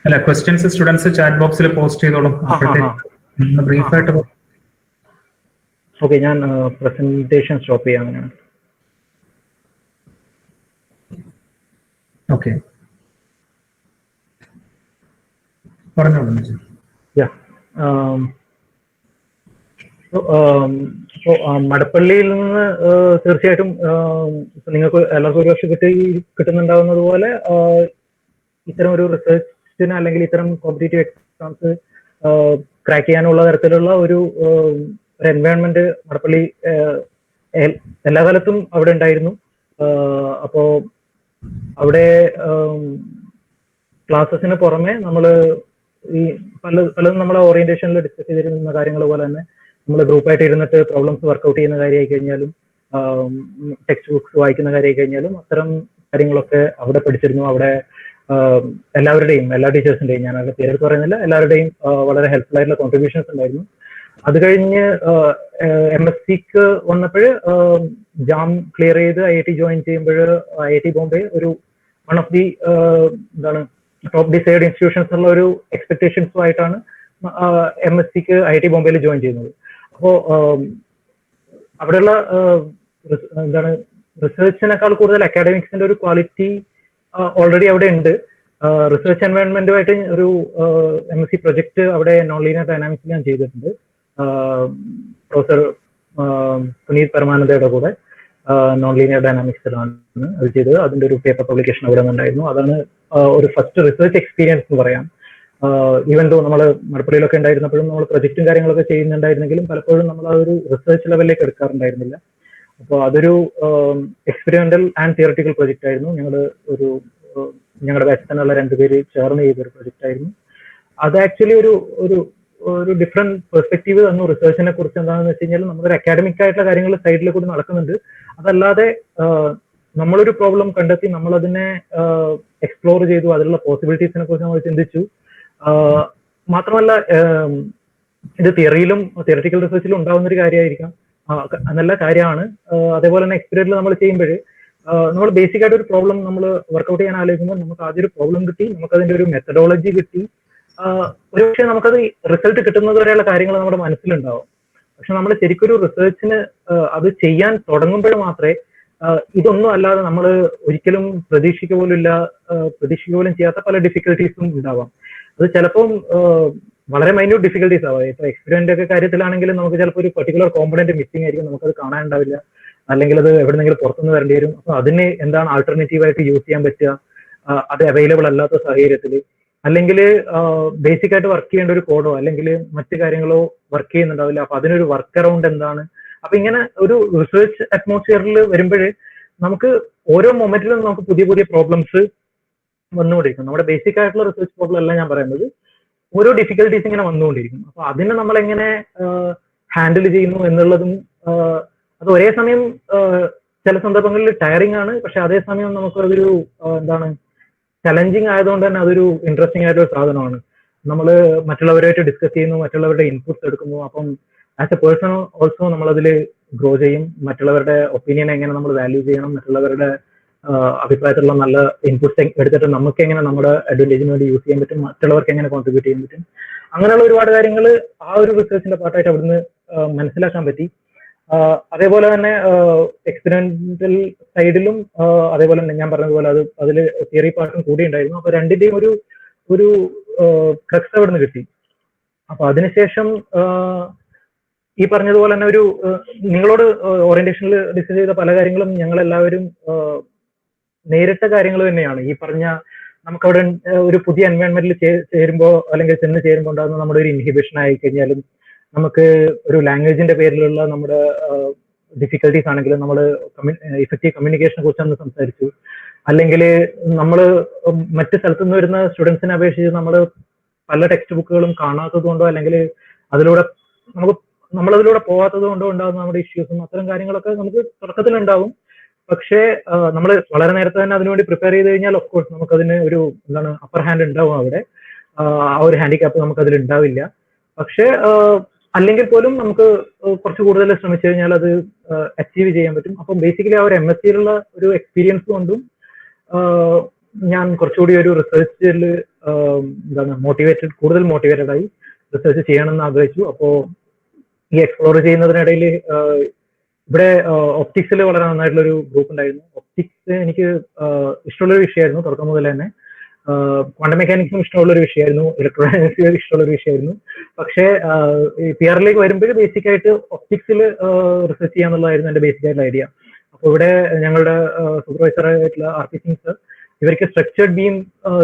അല്ല, ക്വസ്റ്റ്യൻസ് സ്റ്റുഡൻസ് ചാറ്റ് ബോക്സിൽ പോസ്റ്റ് ചെയ്തോളും. ബ്രീഫായിട്ട്. ഓക്കെ, ഞാൻ പ്രസന്റേഷൻ സ്റ്റോപ്പ് ചെയ്യാം. അങ്ങനെയാണ്. ഓക്കെ, പറഞ്ഞോളൂ. മടപ്പള്ളിയിൽ നിന്ന് തീർച്ചയായിട്ടും നിങ്ങൾക്ക് എല്ലാവർക്കും ഒരു വർഷം കിട്ടുന്നുണ്ടാവുന്നത് പോലെ ഇത്തരം ഒരു റിസർച്ചിന് അല്ലെങ്കിൽ ഇത്തരം കോമ്പറ്റേറ്റീവ് എക്സാംസ് ക്രാക്ക് ചെയ്യാനുള്ള തരത്തിലുള്ള ഒരു എൻവയോൺമെന്റ് മടപ്പള്ളി എല്ലാ കാലത്തും അവിടെ ഉണ്ടായിരുന്നു. അപ്പോ അവിടെ ക്ലാസ്സസിന് പുറമെ നമ്മൾ ഈ പലതും നമ്മളെ ഓറിയന്റേഷനിൽ ഡിസ്കസ് ചെയ്തിരുന്ന കാര്യങ്ങൾ പോലെ തന്നെ നമ്മൾ ഗ്രൂപ്പായിട്ട് ഇരുന്നിട്ട് പ്രോബ്ലംസ് വർക്ക്ഔട്ട് ചെയ്യുന്ന കാര്യമായി കഴിഞ്ഞാലും ടെക്സ്റ്റ് ബുക്സ് വായിക്കുന്ന കാര്യമായി കഴിഞ്ഞാലും അത്തരം കാര്യങ്ങളൊക്കെ അവിടെ പഠിച്ചിരുന്നു. അവിടെ എല്ലാവരുടെയും, എല്ലാ ടീച്ചേഴ്സിന്റെയും, ഞാൻ അവരുടെ പേരെടുത്ത് പറയുന്നില്ല, എല്ലാവരുടെയും വളരെ ഹെൽപ്ഫുൾ ആയിട്ടുള്ള കോൺട്രിബ്യൂഷൻസ് ഉണ്ടായിരുന്നു. അത് കഴിഞ്ഞ് MScക്ക് വന്നപ്പോൾ ജാം ക്ലിയർ ചെയ്ത് IIT ജോയിൻ ചെയ്യുമ്പോൾ IIT ബോംബെ ഒരു one of the top decide institutions ഉള്ള ഒരു എക്സ്പെക്ടേഷൻസുമായിട്ടാണ് MScക്ക് IIT ബോംബെയിൽ ജോയിൻ ചെയ്യുന്നത്. അപ്പോൾ അവിടെയുള്ള റിസർച്ചിനേക്കാൾ കൂടുതൽ അക്കാഡമിക്സിന്റെ ഒരു ക്വാളിറ്റി ഓൾറെഡി അവിടെ ഉണ്ട്. റിസർച്ച് എൻവയോൺമെന്റുമായിട്ട് ഒരു MSc പ്രൊജക്ട് അവിടെ നോൺ ലീനിയർ ഡൈനാമിക്സിൽ ഞാൻ ചെയ്തിട്ടുണ്ട്. പ്രൊഫസർ പുനീത് പരമാനന്ദയുടെ കൂടെ നോൺ ലീനിയർ ഡൈനാമിക്സിലാണ് അത് ചെയ്തത്. അതിന്റെ ഒരു പേപ്പർ പബ്ലിക്കേഷൻ അവിടെ നിന്നുണ്ടായിരുന്നു. അതാണ് ഒരു ഫസ്റ്റ് റിസർച്ച് എക്സ്പീരിയൻസ് എന്ന് പറയാം. ഈവൻ ദോ നമ്മൾ മടപ്പള്ളിയിലൊക്കെ ഉണ്ടായിരുന്നപ്പോഴും നമ്മൾ പ്രൊജക്റ്റും കാര്യങ്ങളൊക്കെ ചെയ്യുന്നുണ്ടായിരുന്നെങ്കിലും പലപ്പോഴും നമ്മൾ ആ ഒരു റിസർച്ച് ലെവലിലേക്ക് എടുക്കാറുണ്ടായിരുന്നില്ല. അപ്പോൾ അതൊരു എക്സ്പെരിമെന്റൽ ആൻഡ് തിയററ്റിക്കൽ പ്രൊജക്റ്റ് ആയിരുന്നു. ഞങ്ങളുടെ ബാച്ചിൽ തന്നെയുള്ള 2 പേര് ചേർന്ന് ചെയ്തൊരു പ്രൊജക്റ്റ് ആയിരുന്നു. അത് ആക്ച്വലി ഒരു ഡിഫറെന്റ് പെർസ്പെക്റ്റീവ് തന്നു റിസർച്ചിനെ കുറിച്ച്. എന്താണെന്ന് വെച്ച് കഴിഞ്ഞാൽ നമ്മളൊരു അക്കാഡമിക് ആയിട്ടുള്ള കാര്യങ്ങൾ സൈഡിൽ കൂടി നടക്കുന്നുണ്ട്. അതല്ലാതെ നമ്മളൊരു പ്രോബ്ലം കണ്ടെത്തി നമ്മളതിനെ എക്സ്പ്ലോർ ചെയ്തു, അതിലുള്ള പോസിബിലിറ്റീസിനെ കുറിച്ച് നമ്മൾ ചിന്തിച്ചു. മാത്രമല്ല ഇത് തിയററ്റിക്കൽ റിസർച്ചിലും ഉണ്ടാവുന്ന ഒരു കാര്യമായിരിക്കാം, നല്ല കാര്യമാണ്. അതേപോലെ തന്നെ എക്സ്പീരിയൻസിൽ നമ്മൾ ചെയ്യുമ്പോൾ നമ്മൾ ബേസിക് ആയിട്ട് ഒരു പ്രോബ്ലം നമ്മൾ വർക്ക്ഔട്ട് ചെയ്യാൻ ആലോചിക്കുമ്പോൾ നമുക്ക് ആദ്യം ഒരു പ്രോബ്ലം കിട്ടി, നമുക്ക് അതിന്റെ ഒരു മെത്തഡോളജി കിട്ടി. ഒരുപക്ഷെ നമുക്കത് റിസൾട്ട് കിട്ടുന്നത് വരെയുള്ള കാര്യങ്ങൾ നമ്മുടെ മനസ്സിലുണ്ടാവും. പക്ഷെ നമ്മൾ ശരിക്കും ഒരു റിസർച്ചിന് അത് ചെയ്യാൻ തുടങ്ങുമ്പോൾ മാത്രമേ ഇതൊന്നും അല്ലാതെ നമ്മൾ ഒരിക്കലും പ്രതീക്ഷിക്കുക പോലും ചെയ്യാത്ത പല ഡിഫിക്കൽട്ടീസും ഉണ്ടാവാം. അത് ചിലപ്പം വളരെ മൈന്യൂട്ട് ഡിഫിക്കൽട്ടീസ് ആവാം. ഇപ്പൊ എക്സ്പെരിമെന്റ് ഒക്കെ കാര്യത്തിലാണെങ്കിലും നമുക്ക് ചിലപ്പോൾ ഒരു പെർട്ടിക്കുലർ കോമ്പണന്റ് മിസ്സിംഗ് ആയിരിക്കും, നമുക്കത് കാണാനുണ്ടാവില്ല, അല്ലെങ്കിൽ അത് എവിടെന്നെങ്കിലും പുറത്തുനിന്ന് വരേണ്ടി വരും. അപ്പൊ അതിന് എന്താണ് ആൾട്ടർനേറ്റീവ് ആയിട്ട് യൂസ് ചെയ്യാൻ പറ്റുക, അത് അവൈലബിൾ അല്ലാത്ത സാഹചര്യത്തിൽ, അല്ലെങ്കിൽ ബേസിക് ആയിട്ട് വർക്ക് ചെയ്യേണ്ട ഒരു കോഡോ അല്ലെങ്കിൽ മറ്റു കാര്യങ്ങളോ വർക്ക് ചെയ്യുന്നുണ്ടാവില്ല. അപ്പൊ അതിനൊരു വർക്ക് അറൗണ്ട് എന്താണ്. അപ്പൊ ഇങ്ങനെ ഒരു റിസർച്ച് അറ്റ്മോസ്ഫിയറിൽ വരുമ്പോൾ നമുക്ക് ഓരോ മൊമെന്റിലും നമുക്ക് പുതിയ പുതിയ പ്രോബ്ലംസ് വന്നുകൊണ്ടിരിക്കും. നമ്മുടെ ബേസിക് ആയിട്ടുള്ള റിസർച്ച് പ്രോബ്ലം അല്ല ഞാൻ പറയുന്നത്, ഓരോ ഡിഫിക്കൽട്ടീസ് ഇങ്ങനെ വന്നുകൊണ്ടിരിക്കും. അപ്പൊ അതിനെ നമ്മൾ എങ്ങനെ ഹാൻഡിൽ ചെയ്യുന്നു എന്നുള്ളതും അത് ഒരേ സമയം ചില സന്ദർഭങ്ങളിൽ ടയറിംഗ് ആണ്, പക്ഷെ അതേസമയം നമുക്ക് അതൊരു ചലഞ്ചിങ് ആയതുകൊണ്ട് തന്നെ അതൊരു ഇൻട്രസ്റ്റിംഗ് ആയിട്ടൊരു സാധനമാണ്. നമ്മൾ മറ്റുള്ളവരായിട്ട് ഡിസ്കസ് ചെയ്യുന്നു, മറ്റുള്ളവരുടെ ഇൻപുട്സ് എടുക്കുന്നു. അപ്പം ആസ് എ പേഴ്സൺ ഓൾസോ നമ്മളതിൽ ഗ്രോ ചെയ്യും. മറ്റുള്ളവരുടെ ഒപ്പീനിയൻ എങ്ങനെ നമ്മൾ വാല്യൂ ചെയ്യണം, മറ്റുള്ളവരുടെ അഭിപ്രായത്തിലുള്ള നല്ല ഇൻപുട്സ് എടുത്തിട്ട് നമുക്ക് എങ്ങനെ നമ്മുടെ അഡ്വാൻറ്റേജിന് വേണ്ടി യൂസ് ചെയ്യാൻ പറ്റും, മറ്റുള്ളവർക്ക് എങ്ങനെ കോൺട്രിബ്യൂട്ട് ചെയ്യാൻ പറ്റും, അങ്ങനെയുള്ള ഒരുപാട് കാര്യങ്ങൾ ആ ഒരു റിസർച്ചിന്റെ പാർട്ടായിട്ട് അവിടുന്ന് മനസ്സിലാക്കാൻ പറ്റി. അതേപോലെ തന്നെ എക്സ്പെരിമെന്റൽ സൈഡിലും അതേപോലെ തന്നെ ഞാൻ പറഞ്ഞതുപോലെ അതിൽ തിയറി പാർട്ടും കൂടി ഉണ്ടായിരുന്നു. അപ്പൊ രണ്ടിന്റെയും ഒരു ക്രക്സ് അവിടുന്ന് കിട്ടി. അപ്പൊ അതിനുശേഷം ഈ പറഞ്ഞതുപോലെ തന്നെ ഒരു നിങ്ങളോട് ഓറിയന്റേഷനിൽ ഡിസ്കസ് ചെയ്ത പല കാര്യങ്ങളും ഞങ്ങളെല്ലാവരും നേരിട്ട കാര്യങ്ങൾ തന്നെയാണ്. ഈ പറഞ്ഞ നമുക്കവിടെ ഒരു പുതിയ എൻവയോൺമെന്റിൽ ചേരുമ്പോൾ അല്ലെങ്കിൽ ചെന്ന് ചേരുമ്പോൾ ഉണ്ടാകുന്ന നമ്മുടെ ഒരു ഇൻഹിബിഷൻ ആയി കഴിഞ്ഞാലും, നമുക്ക് ഒരു ലാംഗ്വേജിന്റെ പേരിലുള്ള നമ്മുടെ ഡിഫിക്കൽട്ടീസ് ആണെങ്കിലും നമ്മൾ ഇഫക്റ്റീവ് കമ്മ്യൂണിക്കേഷനെ കുറിച്ച് സംസാരിച്ചു. അല്ലെങ്കിൽ നമ്മൾ മറ്റ് സ്ഥലത്തു നിന്ന് വരുന്ന സ്റ്റുഡൻസിനെ അപേക്ഷിച്ച് നമ്മൾ പല ടെക്സ്റ്റ് ബുക്കുകളും കാണാത്തത് കൊണ്ടോ അല്ലെങ്കിൽ അതിലൂടെ നമുക്ക് നമ്മളതിലൂടെ പോകാത്തത് കൊണ്ടോ ഉണ്ടാകുന്ന നമ്മുടെ ഇഷ്യൂസും അത്തരം കാര്യങ്ങളൊക്കെ നമുക്ക് തുടക്കത്തിൽ ഉണ്ടാവും. പക്ഷേ നമ്മൾ വളരെ നേരത്തെ തന്നെ അതിനുവേണ്ടി പ്രിപ്പയർ ചെയ്ത് കഴിഞ്ഞാൽ ഓഫ് കോഴ്സ് നമുക്കതിന് ഒരു എന്താണ് അപ്പർ ഹാൻഡ് ഉണ്ടാവും അവിടെ. ആ ഒരു ഹാൻഡിക്യാപ്പ് നമുക്ക് അതിൽ ഉണ്ടാവില്ല. പക്ഷേ അല്ലെങ്കിൽ പോലും നമുക്ക് കുറച്ച് കൂടുതൽ ശ്രമിച്ചു കഴിഞ്ഞാൽ അത് അച്ചീവ് ചെയ്യാൻ പറ്റും. അപ്പം ബേസിക്കലി ആ ഒരു MSc-യിലുള്ള ഒരു എക്സ്പീരിയൻസ് കൊണ്ടും ഞാൻ കുറച്ചുകൂടി ഒരു റിസർച്ചിൽ എന്താണ് കൂടുതൽ മോട്ടിവേറ്റഡ് ആയി റിസർച്ച് ചെയ്യണമെന്ന് ആഗ്രഹിച്ചു. അപ്പോൾ ഈ എക്സ്പ്ലോർ ചെയ്യുന്നതിനിടയിൽ ഇവിടെ ഒപ്റ്റിക്സിൽ വളരെ നന്നായിട്ടുള്ള ഒരു ഗ്രൂപ്പ് ഉണ്ടായിരുന്നു. ഒപ്റ്റിക്സ് എനിക്ക് ഇഷ്ടമുള്ളൊരു വിഷയമായിരുന്നു തുടക്കം മുതൽ തന്നെ. ക്വാണ്ടം മെക്കാനിക്സും ഇഷ്ടമുള്ളൊരു വിഷയമായിരുന്നു, ഇലക്ട്രോണിക്സ് ഇഷ്ടമുള്ളൊരു വിഷയമായിരുന്നു. പക്ഷേ ഈ PR ലേക്ക് വരുമ്പോൾ ബേസിക് ആയിട്ട് ഒപ്റ്റിക്സിൽ റിസർച്ച് ചെയ്യാന്നുള്ളതായിരുന്നു എൻ്റെ ബേസിക് ആയിട്ടുള്ള ഐഡിയ. അപ്പോൾ ഇവിടെ ഞങ്ങളുടെ സൂപ്പർവൈസർ ആയിട്ടുള്ള RP സിംഗ് സർ ഇവർക്ക് സ്ട്രക്ചേർഡ് ബീം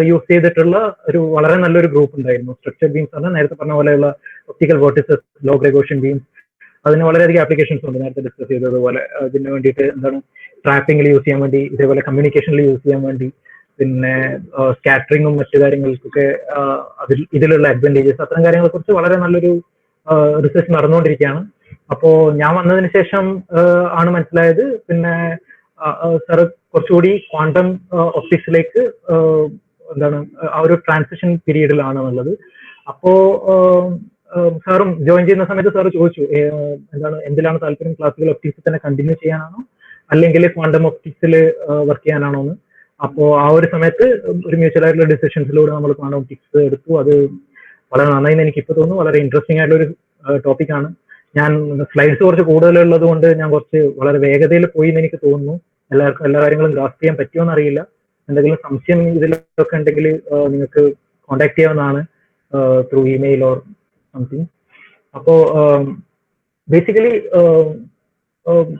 യൂസ് ചെയ്തിട്ടുള്ള ഒരു വളരെ നല്ലൊരു ഗ്രൂപ്പ് ഉണ്ടായിരുന്നു. സ്ട്രക്ചേർഡ് ബീംസ് ആണ് നേരത്തെ പറഞ്ഞ പോലെയുള്ള ഒപ്റ്റിക്കൽ വോർട്ടിസസ്, ലോ ഗ്രേഗോഷ്യൻ ബീംസ്, അതിന് വളരെയധികം ആപ്ലിക്കേഷൻസ് ഉണ്ട്. നേരത്തെ ഡിസ്കസ് ചെയ്തതുപോലെ ഇതിന് വേണ്ടിയിട്ട് എന്താണ് ട്രാപ്പിംഗിൽ യൂസ് ചെയ്യാൻ വേണ്ടി, ഇതേപോലെ കമ്മ്യൂണിക്കേഷനിൽ യൂസ് ചെയ്യാൻ വേണ്ടി, പിന്നെ സ്കാറ്ററിങ്ങും മറ്റു കാര്യങ്ങൾക്കൊക്കെ ഇതിലുള്ള അഡ്വാൻറ്റേജസ്, അത്തരം കാര്യങ്ങളെ കുറിച്ച് വളരെ നല്ലൊരു റിസർച്ച് നടന്നുകൊണ്ടിരിക്കുകയാണ്. അപ്പോൾ ഞാൻ വന്നതിന് ശേഷം ആണ് മനസ്സിലായത് പിന്നെ സാർ കുറച്ചുകൂടി ക്വാണ്ടം ഒപ്റ്റിക്സിലേക്ക് എന്താണ് ആ ഒരു ട്രാൻസിഷൻ പീരീഡിലാണെന്നുള്ളത്. അപ്പോ സാറും ജോയിൻ ചെയ്യുന്ന സമയത്ത് സാറ് ചോദിച്ചു എന്തിലാണ് താല്പര്യം, ക്ലാസിക്കൽ ഒപ്റ്റിക്സിൽ തന്നെ കണ്ടിന്യൂ ചെയ്യാനാണോ അല്ലെങ്കിൽ ക്വാണ്ടം ഒപ്റ്റിക്സിൽ വർക്ക് ചെയ്യാനാണോ എന്ന്. അപ്പോൾ ആ ഒരു സമയത്ത് ഒരു മ്യൂച്വൽ ആയിട്ടുള്ള ഡിസിഷൻസിലൂടെ നമ്മൾ ക്വാണ്ടം ഒപ്റ്റിക്സ് എടുത്തു. അത് വളരെ നന്നായി എന്ന് എനിക്ക് ഇപ്പോൾ തോന്നുന്നു. വളരെ ഇൻട്രസ്റ്റിംഗ് ആയിട്ടുള്ള ഒരു ടോപ്പിക്കാണ്. ഞാൻ സ്ലൈഡ്സ് കുറച്ച് കൂടുതലുള്ളത് കൊണ്ട് ഞാൻ കുറച്ച് വളരെ വേഗതയിൽ പോയി എന്ന് എനിക്ക് തോന്നുന്നു. എല്ലാവർക്കും എല്ലാ കാര്യങ്ങളും ഗ്രാസ്പ് ചെയ്യാൻ പറ്റുമോ എന്നറിയില്ല. എന്തെങ്കിലും സംശയം ഇതിലൊക്കെ ഉണ്ടെങ്കിൽ നിങ്ങൾക്ക് കോൺടാക്ട് ചെയ്യാവുന്നതാണ് ത്രൂ ഇമെയിൽ ഓർ സംതിങ്. അപ്പോൾ ബേസിക്കലി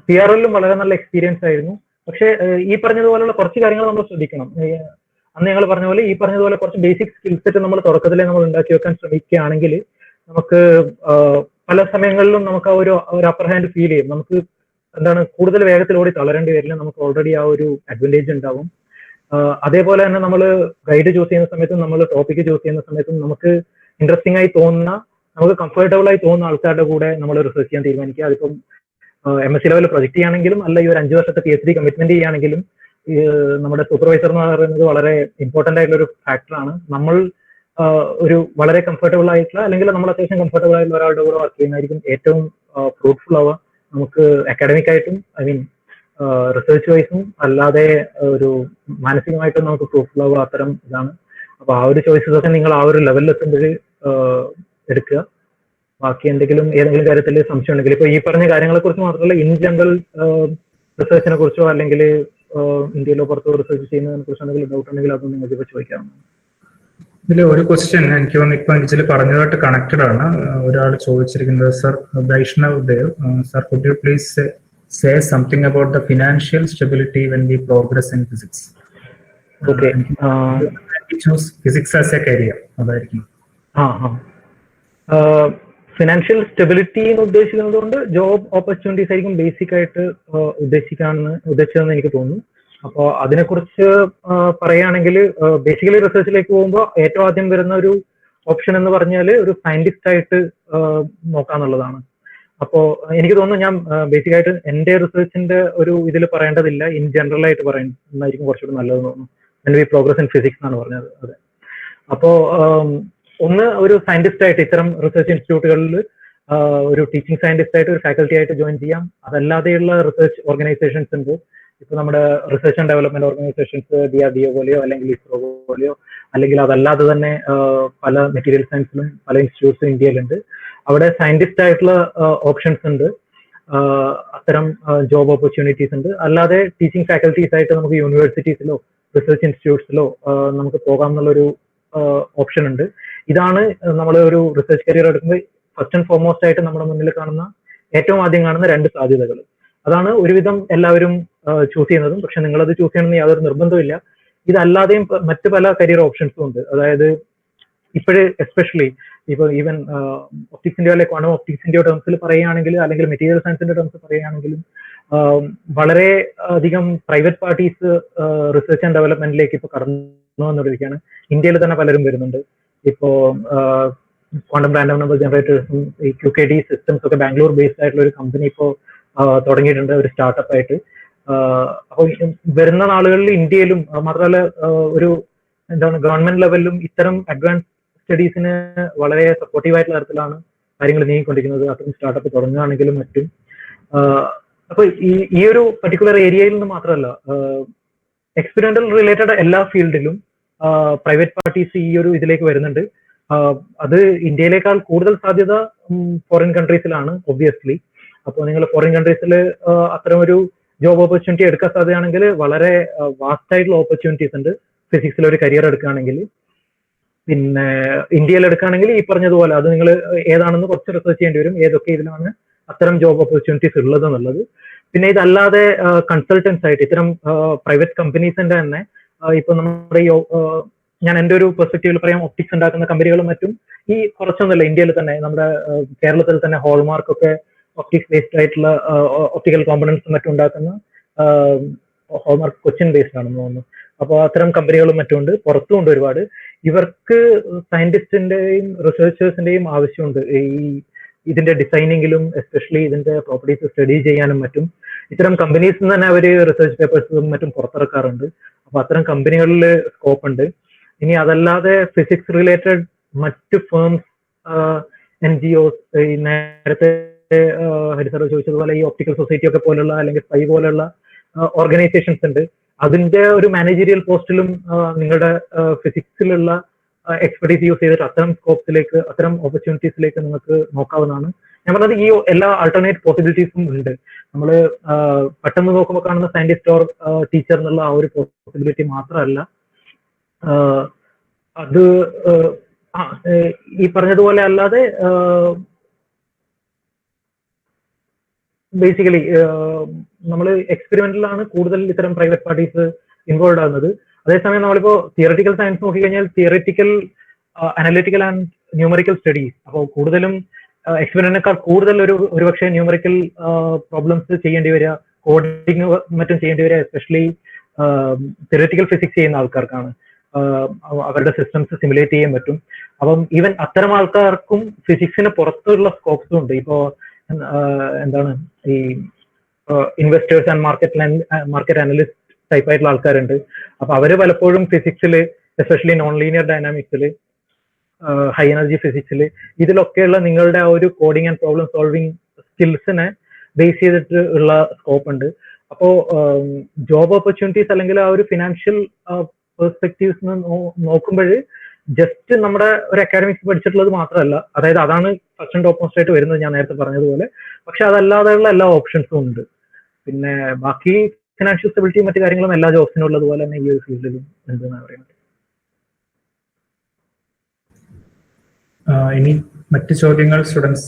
PR-ലും വളരെ നല്ല എക്സ്പീരിയൻസ് ആയിരുന്നു. പക്ഷേ ഈ പറഞ്ഞതുപോലെയുള്ള കുറച്ച് കാര്യങ്ങൾ നമ്മൾ ശ്രദ്ധിക്കണം. അന്ന് ഞങ്ങൾ പറഞ്ഞ പോലെ ഈ പറഞ്ഞതുപോലെ കുറച്ച് ബേസിക് സ്കിൽ സെറ്റ് നമ്മൾ തുടക്കത്തിലെ നമ്മൾ ഉണ്ടാക്കി വെക്കാൻ ശ്രമിക്കുകയാണെങ്കിൽ നമുക്ക് പല സമയങ്ങളിലും നമുക്ക് ആ ഒരു അപ്പർ ഹാൻഡ് ഫീൽ ചെയ്യും. നമുക്ക് എന്താണ് കൂടുതൽ വേഗത്തിലോടി തളരേണ്ടി വരില്ല. നമുക്ക് ഓൾറെഡി ആ ഒരു അഡ്വാൻറ്റേജ് ഉണ്ടാവും. അതേപോലെ തന്നെ നമ്മൾ ഗൈഡ് ചൂസ് ചെയ്യുന്ന സമയത്തും നമ്മൾ ടോപ്പിക്ക് ചൂസ് ചെയ്യുന്ന സമയത്തും നമുക്ക് ഇൻട്രസ്റ്റിംഗ് ആയി തോന്നുന്ന, നമുക്ക് കംഫർട്ടബിൾ ആയി തോന്നുന്ന ആൾക്കാരുടെ കൂടെ നമ്മൾ റിസർച്ച് ചെയ്യാൻ തീരുമാനിക്കുക. അതിപ്പം MSc ലെവൽ പ്രൊജക്ട് ചെയ്യുകയാണെങ്കിലും അല്ല ഈ ഒരു 5 വർഷത്തെ PhD കമ്മിറ്റ്മെന്റ് ചെയ്യുകയാണെങ്കിലും നമ്മുടെ സൂപ്പർവൈസർ എന്ന് പറയുന്നത് വളരെ ഇമ്പോർട്ടന്റ് ആയിട്ടുള്ള ഒരു ഫാക്ടറാണ്. നമ്മൾ ഒരു വളരെ കംഫർട്ടബിൾ ആയിട്ടുള്ള അല്ലെങ്കിൽ നമ്മൾ അത്യാവശ്യം കംഫർട്ടബിൾ ആയിട്ടുള്ള ഒരാളുടെ കൂടെ വർക്ക് ചെയ്യുന്നതായിരിക്കും ഏറ്റവും ഫ്രൂട്ട്ഫുൾ ആവുക. നമുക്ക് അക്കാഡമിക് ആയിട്ടും റിസർച്ച് വൈസും അല്ലാതെ ഒരു മാനസികമായിട്ടും നമുക്ക് ഫ്രൂട്ട്ഫുൾ ആവുക അത്തരം ഇതാണ്. അപ്പൊ ആ ഒരു ചോയ്സസ് ഒക്കെ നിങ്ങൾ ആ ഒരു ലെവലിൽ എത്തുമ്പോൾ എടുക്കുക. ബാക്കി ഏതെങ്കിലും കാര്യത്തിൽ സംശയം ഉണ്ടെങ്കിൽ ഇപ്പൊ ഈ പറഞ്ഞ കാര്യങ്ങളെ കുറിച്ച് മാത്രമല്ല ഇൻ ജനറൽ റിസർച്ചിനെ കുറിച്ചോ അല്ലെങ്കിൽ ഇന്ത്യയിലോ പുറത്തോ റിസർച്ച് ചെയ്യുന്നതിനെ കുറിച്ചോ എന്തെങ്കിലും ഡൗട്ട് ഉണ്ടെങ്കിൽ അതൊന്നും നിങ്ങൾക്ക് ഇപ്പൊ ചോദിക്കാവുന്നതാണ്. ഇതിൽ ഒരു ക്വസ്റ്റ്യൻ എനിക്ക് തോന്നുന്നു ഇപ്പൊ ഇതിൽ പറഞ്ഞതായിട്ട് കണക്റ്റഡ് ആണ്. ഒരാൾ ചോദിച്ചിരിക്കുന്നത്, sir Vaishnav Dev, sir could you please say something about the financial stability when we progress in physics. Okay, choose physics as a career, അതായിരിക്കും. ഫിനാൻഷ്യൽ സ്റ്റെബിലിറ്റി എന്ന് ഉദ്ദേശിക്കുന്നത് കൊണ്ട് ജോബ് ഓപ്പർച്യൂണിറ്റീസ് ആയിരിക്കും ബേസിക് ആയിട്ട് ഉദ്ദേശിച്ചതെന്ന് എനിക്ക് തോന്നുന്നു. അപ്പോൾ അതിനെക്കുറിച്ച് പറയുകയാണെങ്കിൽ ബേസിക്കലി റിസർച്ചിലേക്ക് പോകുമ്പോൾ ഏറ്റവും ആദ്യം വരുന്ന ഒരു ഓപ്ഷൻ എന്ന് പറഞ്ഞാൽ ഒരു സയന്റിസ്റ്റ് ആയിട്ട് നോക്കാന്നുള്ളതാണ്. അപ്പോൾ എനിക്ക് തോന്നുന്നു ഞാൻ ബേസിക് ആയിട്ട് എൻ്റെ റിസർച്ചിന്റെ ഒരു ഇതിൽ പറയേണ്ടതില്ല, ഇൻ ജനറൽ ആയിട്ട് പറയുന്നതായിരിക്കും കുറച്ചുകൂടി നല്ലതെന്ന് തോന്നുന്നു. When we progress in physics എന്നാണ് പറഞ്ഞത്. അതെ. അപ്പോൾ ഒന്ന് ഒരു സയന്റിസ്റ്റ് ആയിട്ട് ഇത്തരം റിസർച്ച് ഇൻസ്റ്റിറ്റ്യൂട്ടുകളിൽ ഒരു ടീച്ചിങ് സയന്റിസ്റ്റ് ആയിട്ട് ഒരു ഫാക്കൽറ്റി ആയിട്ട് ജോയിൻ ചെയ്യാം. അതല്ലാതെയുള്ള റിസർച്ച് ഓർഗനൈസേഷൻസ് ഉണ്ട്. ഇപ്പൊ നമ്മുടെ research and development organisations DRDO പോലെയോ അല്ലെങ്കിൽ ISRO പോലെയോ അല്ലെങ്കിൽ അതല്ലാതെ തന്നെ പല മെറ്റീരിയൽ സയൻസിലും പല ഇൻസ്റ്റിറ്റ്യൂട്ട്സും ഇന്ത്യയിലുണ്ട്. അവിടെ സയന്റിസ്റ്റ് ആയിട്ടുള്ള ഓപ്ഷൻസ് ഉണ്ട്. അത്തരം ജോബ് ഓപ്പർച്യൂണിറ്റീസ് ഉണ്ട്. അല്ലാതെ ടീച്ചിങ് ഫാക്കൽറ്റീസ് ആയിട്ട് നമുക്ക് യൂണിവേഴ്സിറ്റീസിലോ റിസർച്ച് ഇൻസ്റ്റിറ്റ്യൂട്ട്സിലോ നമുക്ക് പോകാം എന്നുള്ളൊരു ഓപ്ഷൻ ഉണ്ട്. ഇതാണ് നമ്മൾ ഒരു റിസർച്ച് കരിയർ എടുക്കുമ്പോൾ ഫസ്റ്റ് ആൻഡ് ഫോർമോസ്റ്റ് ആയിട്ട് നമ്മുടെ മുന്നിൽ കാണുന്ന ഏറ്റവും ആദ്യം കാണുന്ന 2 സാധ്യതകൾ. അതാണ് ഒരുവിധം എല്ലാവരും ചൂസ് ചെയ്യുന്നതും. പക്ഷെ നിങ്ങളത് ചൂസ് ചെയ്യണമെന്ന് യാതൊരു നിർബന്ധമില്ല. ഇതല്ലാതെയും മറ്റ് പല കരിയർ ഓപ്ഷൻസും ഉണ്ട്. അതായത് ഇപ്പോഴ് എസ്പെഷ്യലി ഇപ്പൊ ഈവൻ ഒപ്റ്റിക്സിന്റെ അല്ലെങ്കിൽ ക്വാണ്ടം ഒപ്റ്റിക്സിന്റെ ടേംസിൽ പറയുകയാണെങ്കിൽ അല്ലെങ്കിൽ മെറ്റീരിയൽ സയൻസിന്റെ ടേംസ് പറയുകയാണെങ്കിലും വളരെ അധികം പ്രൈവറ്റ് പാർട്ടീസ് റിസർച്ച് ആൻഡ് ഡെവലപ്മെന്റിലേക്ക് ഇപ്പൊ കടന്നു വന്നുകൊണ്ടിരിക്കുകയാണ്. ഇന്ത്യയിൽ തന്നെ പലരും വരുന്നുണ്ട്. ഇപ്പോ ക്വാണ്ടം റാൻഡം നമ്പർ ജനറേറ്റേഴ്സും ഈ QKD സിസ്റ്റംസ് ഒക്കെ ബാംഗ്ലൂർ ബേസ്ഡ് ആയിട്ടുള്ള ഒരു കമ്പനി ഇപ്പോൾ തുടങ്ങിയിട്ടുണ്ട്, ഒരു സ്റ്റാർട്ടപ്പ് ആയിട്ട്. അപ്പോൾ വരുന്ന നാളുകളിൽ ഇന്ത്യയിലും മാത്രമല്ല ഒരു എന്താണ് ഗവൺമെന്റ് ലെവലിലും ഇത്തരം അഡ്വാൻസ് സ്റ്റഡീസിന് വളരെ സപ്പോർട്ടീവ് ആയിട്ടുള്ള തരത്തിലാണ് കാര്യങ്ങൾ നീങ്ങിക്കൊണ്ടിരിക്കുന്നത്. അത്തരം സ്റ്റാർട്ടപ്പ് തുടങ്ങുകയാണെങ്കിലും മറ്റും. അപ്പൊ ഈ ഒരു പർട്ടിക്കുലർ ഏരിയയിൽ നിന്ന് മാത്രമല്ല, എക്സ്പെരിമെന്റൽ റിലേറ്റഡ് എല്ലാ ഫീൽഡിലും പ്രൈവറ്റ് പാർട്ടീസ് ഈ ഒരു ഇതിലേക്ക് വരുന്നുണ്ട്. അത് ഇന്ത്യയിലേക്കാൾ കൂടുതൽ സാധ്യത ഫോറിൻ കൺട്രീസിലാണ് ഒബ്വിയസ്ലി. അപ്പോൾ നിങ്ങൾ ഫോറിൻ കൺട്രീസിൽ അത്തരം ഒരു ജോബ് ഓപ്പർച്യൂണിറ്റി എടുക്കാൻ സാധ്യതയാണെങ്കിൽ വളരെ വാസ്റ്റ് ആയിട്ടുള്ള ഓപ്പർച്യൂണിറ്റീസ് ഉണ്ട് ഫിസിക്സിൽ ഒരു കരിയർ എടുക്കുകയാണെങ്കിൽ. പിന്നെ ഇന്ത്യയിൽ എടുക്കുകയാണെങ്കിൽ ഈ പറഞ്ഞതുപോലെ അത് നിങ്ങൾ ഏതാണെന്ന് കുറച്ച് റിസർച്ച് ചെയ്യേണ്ടി വരും, ഏതൊക്കെ ഇതിലാണ് അത്തരം ജോബ് ഓപ്പർച്യൂണിറ്റീസ് ഉള്ളത് എന്നുള്ളത്. പിന്നെ ഇതല്ലാതെ കൺസൾട്ടൻസ് ആയിട്ട് ഇത്തരം പ്രൈവറ്റ് കമ്പനീസിന്റെ തന്നെ ഇപ്പൊ നമ്മുടെ ഞാൻ എൻ്റെ ഒരു പെർസ്പെക്റ്റീവിൽ പറയാം, ഒപ്റ്റിക്സ് ഉണ്ടാക്കുന്ന കമ്പനികളും മറ്റും ഈ കുറച്ചൊന്നുമില്ല ഇന്ത്യയിൽ തന്നെ, നമ്മുടെ കേരളത്തിൽ തന്നെ ഹോൾമാർക്ക് ഒക്കെ ഒപ്റ്റിക്സ് ബേസ്ഡ് ആയിട്ടുള്ള ഒപ്റ്റിക്കൽ കോമ്പണൻസ് മറ്റും ഉണ്ടാക്കുന്ന ഹോൾമാർക്ക് കൊച്ചിൻ ബേസ്ഡ് ആണെന്ന് തോന്നുന്നു. അപ്പോൾ അത്തരം കമ്പനികളും മറ്റുമുണ്ട്, പുറത്തുമുണ്ട് ഒരുപാട്. ഇവർക്ക് സയന്റിസ്റ്റിന്റെയും റിസർച്ചേഴ്സിന്റെയും ആവശ്യമുണ്ട് ഈ ഇതിന്റെ ഡിസൈനിങ്ങിലും എസ്പെഷ്യലി ഇതിന്റെ പ്രോപ്പർട്ടീസ് സ്റ്റഡി ചെയ്യാനും മറ്റും. ഇത്തരം കമ്പനീസിൽ നിന്ന് തന്നെ അവർ റിസർച്ച് പേപ്പേഴ്സും മറ്റും പുറത്തിറക്കാറുണ്ട്. അപ്പൊ അത്തരം കമ്പനികളിൽ സ്കോപ്പ് ഉണ്ട്. ഇനി അതല്ലാതെ ഫിസിക്സ് റിലേറ്റഡ് മറ്റ് ഫേംസ്, NGOs, നേരത്തെ ഹരിസർ ചോദിച്ചതുപോലെ ഈ ഒപ്റ്റിക്കൽ സൊസൈറ്റി ഒക്കെ പോലുള്ള അല്ലെങ്കിൽ SPI പോലുള്ള ഓർഗനൈസേഷൻസ് ഉണ്ട്. അതിന്റെ ഒരു മാനേജീരിയൽ പോസ്റ്റിലും നിങ്ങളുടെ ഫിസിക്സിലുള്ള എക്സ്പെർട്ടീസ് യൂസ് ചെയ്തിട്ട് അത്തരം സ്കോപ്സിലേക്ക്, അത്തരം ഓപ്പർച്യൂണിറ്റീസിലേക്ക് നിങ്ങൾക്ക് നോക്കാവുന്നതാണ്. ഞാൻ പറഞ്ഞത് ഈ എല്ലാ ആൾട്ടർനേറ്റ് പോസിബിലിറ്റീസും ഉണ്ട്. നമ്മൾ പെട്ടെന്ന് നോക്കുമ്പോൾ കാണുന്ന സയന്റിസ്റ്റ് ഓർ ടീച്ചർ എന്നുള്ള ആ ഒരു പോസിബിലിറ്റി മാത്രമല്ല, അത് ഈ പറഞ്ഞതുപോലെ അല്ലാതെ ബേസിക്കലി നമ്മൾ എക്സ്പെരിമെന്റിലാണ് കൂടുതൽ ഇത്തരം പ്രൈവറ്റ് പാർട്ടീസ് ഇൻവോൾവ് ആകുന്നത്. അതേസമയം നമ്മളിപ്പോ തിയററ്റിക്കൽ സയൻസ് നോക്കിക്കഴിഞ്ഞാൽ theoretical, analytical and numerical studies, അപ്പോൾ കൂടുതലും എക്സ്പെരിമെന്റിനേക്കാൾ കൂടുതൽ ഒരുപക്ഷെ ന്യൂമറിക്കൽ പ്രോബ്ലംസ് ചെയ്യേണ്ടി വരിക, കോഡിങ് മറ്റും ചെയ്യേണ്ടി വരിക എസ്പെഷ്യലി തിയററ്റിക്കൽ ഫിസിക്സ് ചെയ്യുന്ന ആൾക്കാർക്കാണ്. അവരുടെ സിസ്റ്റംസ് സിമുലേറ്റ് ചെയ്യാൻ പറ്റും. അപ്പം ഈവൻ അത്തരം ആൾക്കാർക്കും ഫിസിക്സിന് പുറത്തുള്ള സ്കോപ്സും ഉണ്ട്. ഇപ്പോ എന്താണ് ഈ investors and market analyst type ആയിട്ടുള്ള ആൾക്കാരുണ്ട്. അപ്പൊ അവര് പലപ്പോഴും ഫിസിക്സിൽ, എസ്പെഷ്യലി നോൺ ലീനിയർ ഡൈനാമിക്സിൽ, ഹൈ എനർജി ഫിസിക്സിൽ, ഇതിലൊക്കെയുള്ള നിങ്ങളുടെ ആ ഒരു കോഡിങ് ആൻഡ് പ്രോബ്ലം സോൾവിങ് സ്കിൽസിനെ ബേസ് ചെയ്തിട്ട് ഉള്ള സ്കോപ്പ് ഉണ്ട്. അപ്പോ ജോബ് ഓപ്പർച്യൂണിറ്റീസ് അല്ലെങ്കിൽ ആ ഒരു ഫിനാൻഷ്യൽ പെർസ്പെക്റ്റീവ്സ് നോക്കുമ്പോൾ ജസ്റ്റ് നമ്മുടെ ഒരു അക്കാഡമിക്സ് പഠിച്ചിട്ടുള്ളത് മാത്രമല്ല, അതായത് അതാണ് ഫസ്റ്റ് ആൻഡ് ടോപ്പ് മോസ്റ്റ് ആയിട്ട് വരുന്നത് ഞാൻ നേരത്തെ പറഞ്ഞതുപോലെ. പക്ഷെ അതല്ലാതെയുള്ള എല്ലാ ഓപ്ഷൻസും ഉണ്ട്. പിന്നെ ബാക്കി ഫിനാൻഷ്യൽ സ്റ്റെബിലിറ്റി മറ്റു കാര്യങ്ങളും എല്ലാ ജോബ്സിനും ഉള്ളതുപോലെ തന്നെ ഈ ഒരു ഫീൽഡിലും ഉണ്ടെന്നാണ് പറയുന്നത്. ഇനി മറ്റു ചോദ്യങ്ങൾ സ്റ്റുഡൻസ്?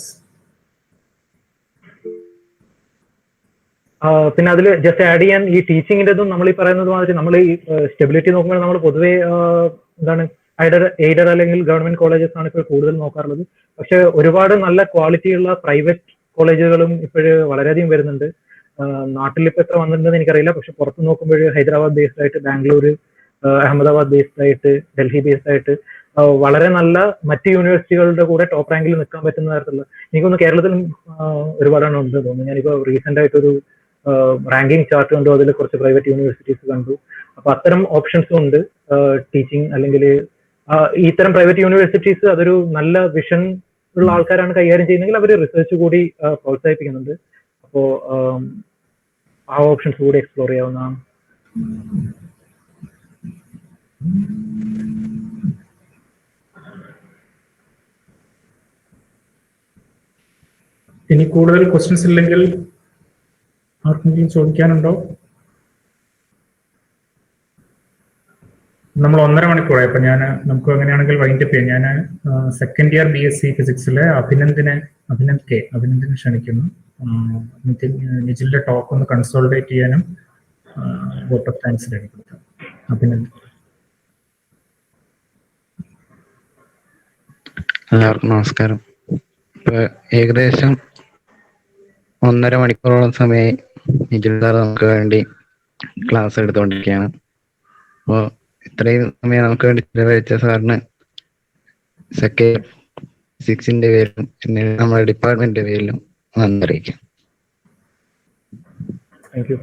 പിന്നെ അതിൽ ജസ്റ്റ് ആഡ് ചെയ്യാൻ, ഈ ടീച്ചിങ്ങിൻ്റെതും നമ്മൾ ഈ പറയുന്നത് മാതിരി നമ്മൾ ഈ സ്റ്റെബിലിറ്റി നോക്കുമ്പോൾ നമ്മൾ പൊതുവേ എന്താണ് എയ്ഡഡ് അല്ലെങ്കിൽ ഗവൺമെന്റ് കോളേജസ് ആണ് ഇപ്പോൾ കൂടുതൽ നോക്കാറുള്ളത്. പക്ഷെ ഒരുപാട് നല്ല ക്വാളിറ്റിയുള്ള പ്രൈവറ്റ് കോളേജുകളും ഇപ്പോഴ് വളരെയധികം വരുന്നുണ്ട്. നാട്ടിൽ ഇപ്പൊ എത്ര വന്നിട്ടുണ്ടെന്ന് എനിക്കറിയില്ല. പക്ഷെ പുറത്ത് നോക്കുമ്പോൾ ഹൈദരാബാദ് ബേസ്ഡ് ആയിട്ട്, ബാംഗ്ലൂർ, അഹമ്മദാബാദ് ബേസ്ഡ് ആയിട്ട്, ഡൽഹി ബേസ്ഡ് ആയിട്ട് വളരെ നല്ല മറ്റ് യൂണിവേഴ്സിറ്റികളുടെ കൂടെ ടോപ്പ് റാങ്കിൽ നിൽക്കാൻ പറ്റുന്ന തരത്തിലുള്ള, എനിക്കൊന്ന് കേരളത്തിലും ഒരുപാടാണ് ഉണ്ട് തോന്നുന്നു. ഞാനിപ്പോ റീസെന്റ് ആയിട്ടൊരു റാങ്കിങ് ചാർട്ട് കണ്ടു, അതിൽ കുറച്ച് പ്രൈവറ്റ് യൂണിവേഴ്സിറ്റീസ് കണ്ടു. അപ്പൊ അത്തരം ഓപ്ഷൻസും ഉണ്ട് ടീച്ചിങ്. അല്ലെങ്കിൽ ഇത്തരം പ്രൈവറ്റ് യൂണിവേഴ്സിറ്റീസ് അതൊരു നല്ല വിഷൻ ഉള്ള ആൾക്കാരാണ് കൈകാര്യം ചെയ്യുന്നതെങ്കിൽ അവർ റിസർച്ച് കൂടി പ്രോത്സാഹിപ്പിക്കുന്നുണ്ട്. അപ്പോ ആ ഓപ്ഷൻസ് കൂടി എക്സ്പ്ലോർ ചെയ്യാവുന്നതാണ്. ഇനി കൂടുതൽ ക്വസ്റ്റ്യൻസ് ഇല്ലെങ്കിൽ ആർക്കെങ്കിലും ചോദിക്കാനുണ്ടോ? നമ്മൾ 1.5 മണിക്കൂറായി. അപ്പൊ നമുക്ക് അങ്ങനെയാണെങ്കിൽ വൈൻഡപ്പ് ചെയ്യാം. ഞാൻ സെക്കൻഡ് ഇയർ BSc ഫിസിക്സിലെ അഭിനന്ദിനെ ക്ഷണിക്കുന്നു. നിജിലിന്റെ ടോക്ക് ഒന്ന് കൺസോൾട്ടേറ്റ് ചെയ്യാനും വോട്ട് ഓഫ് താങ്ക്സ് രേഖപ്പെടുത്താം. അഭിനന്ദ്. എല്ലാവർക്കും നമസ്കാരം. ഇപ്പൊ ഏകദേശം 1.5 മണിക്കൂറോളം സമയമായി നിജിൽ സാർ നമുക്ക് വേണ്ടി ക്ലാസ് എടുത്തുകൊണ്ടിരിക്കുകയാണ്. അപ്പോൾ ഇത്രയും സമയം നമുക്ക് വേണ്ടി ചിലവഴിച്ച സാറിന് സെക്കൻഡ് ഫിസിക്സിന്റെ പേരിലും പിന്നെ നമ്മുടെ ഡിപ്പാർട്ട്മെന്റിന്റെ പേരിലും നന്ദി അറിയിക്കാം. Thank you.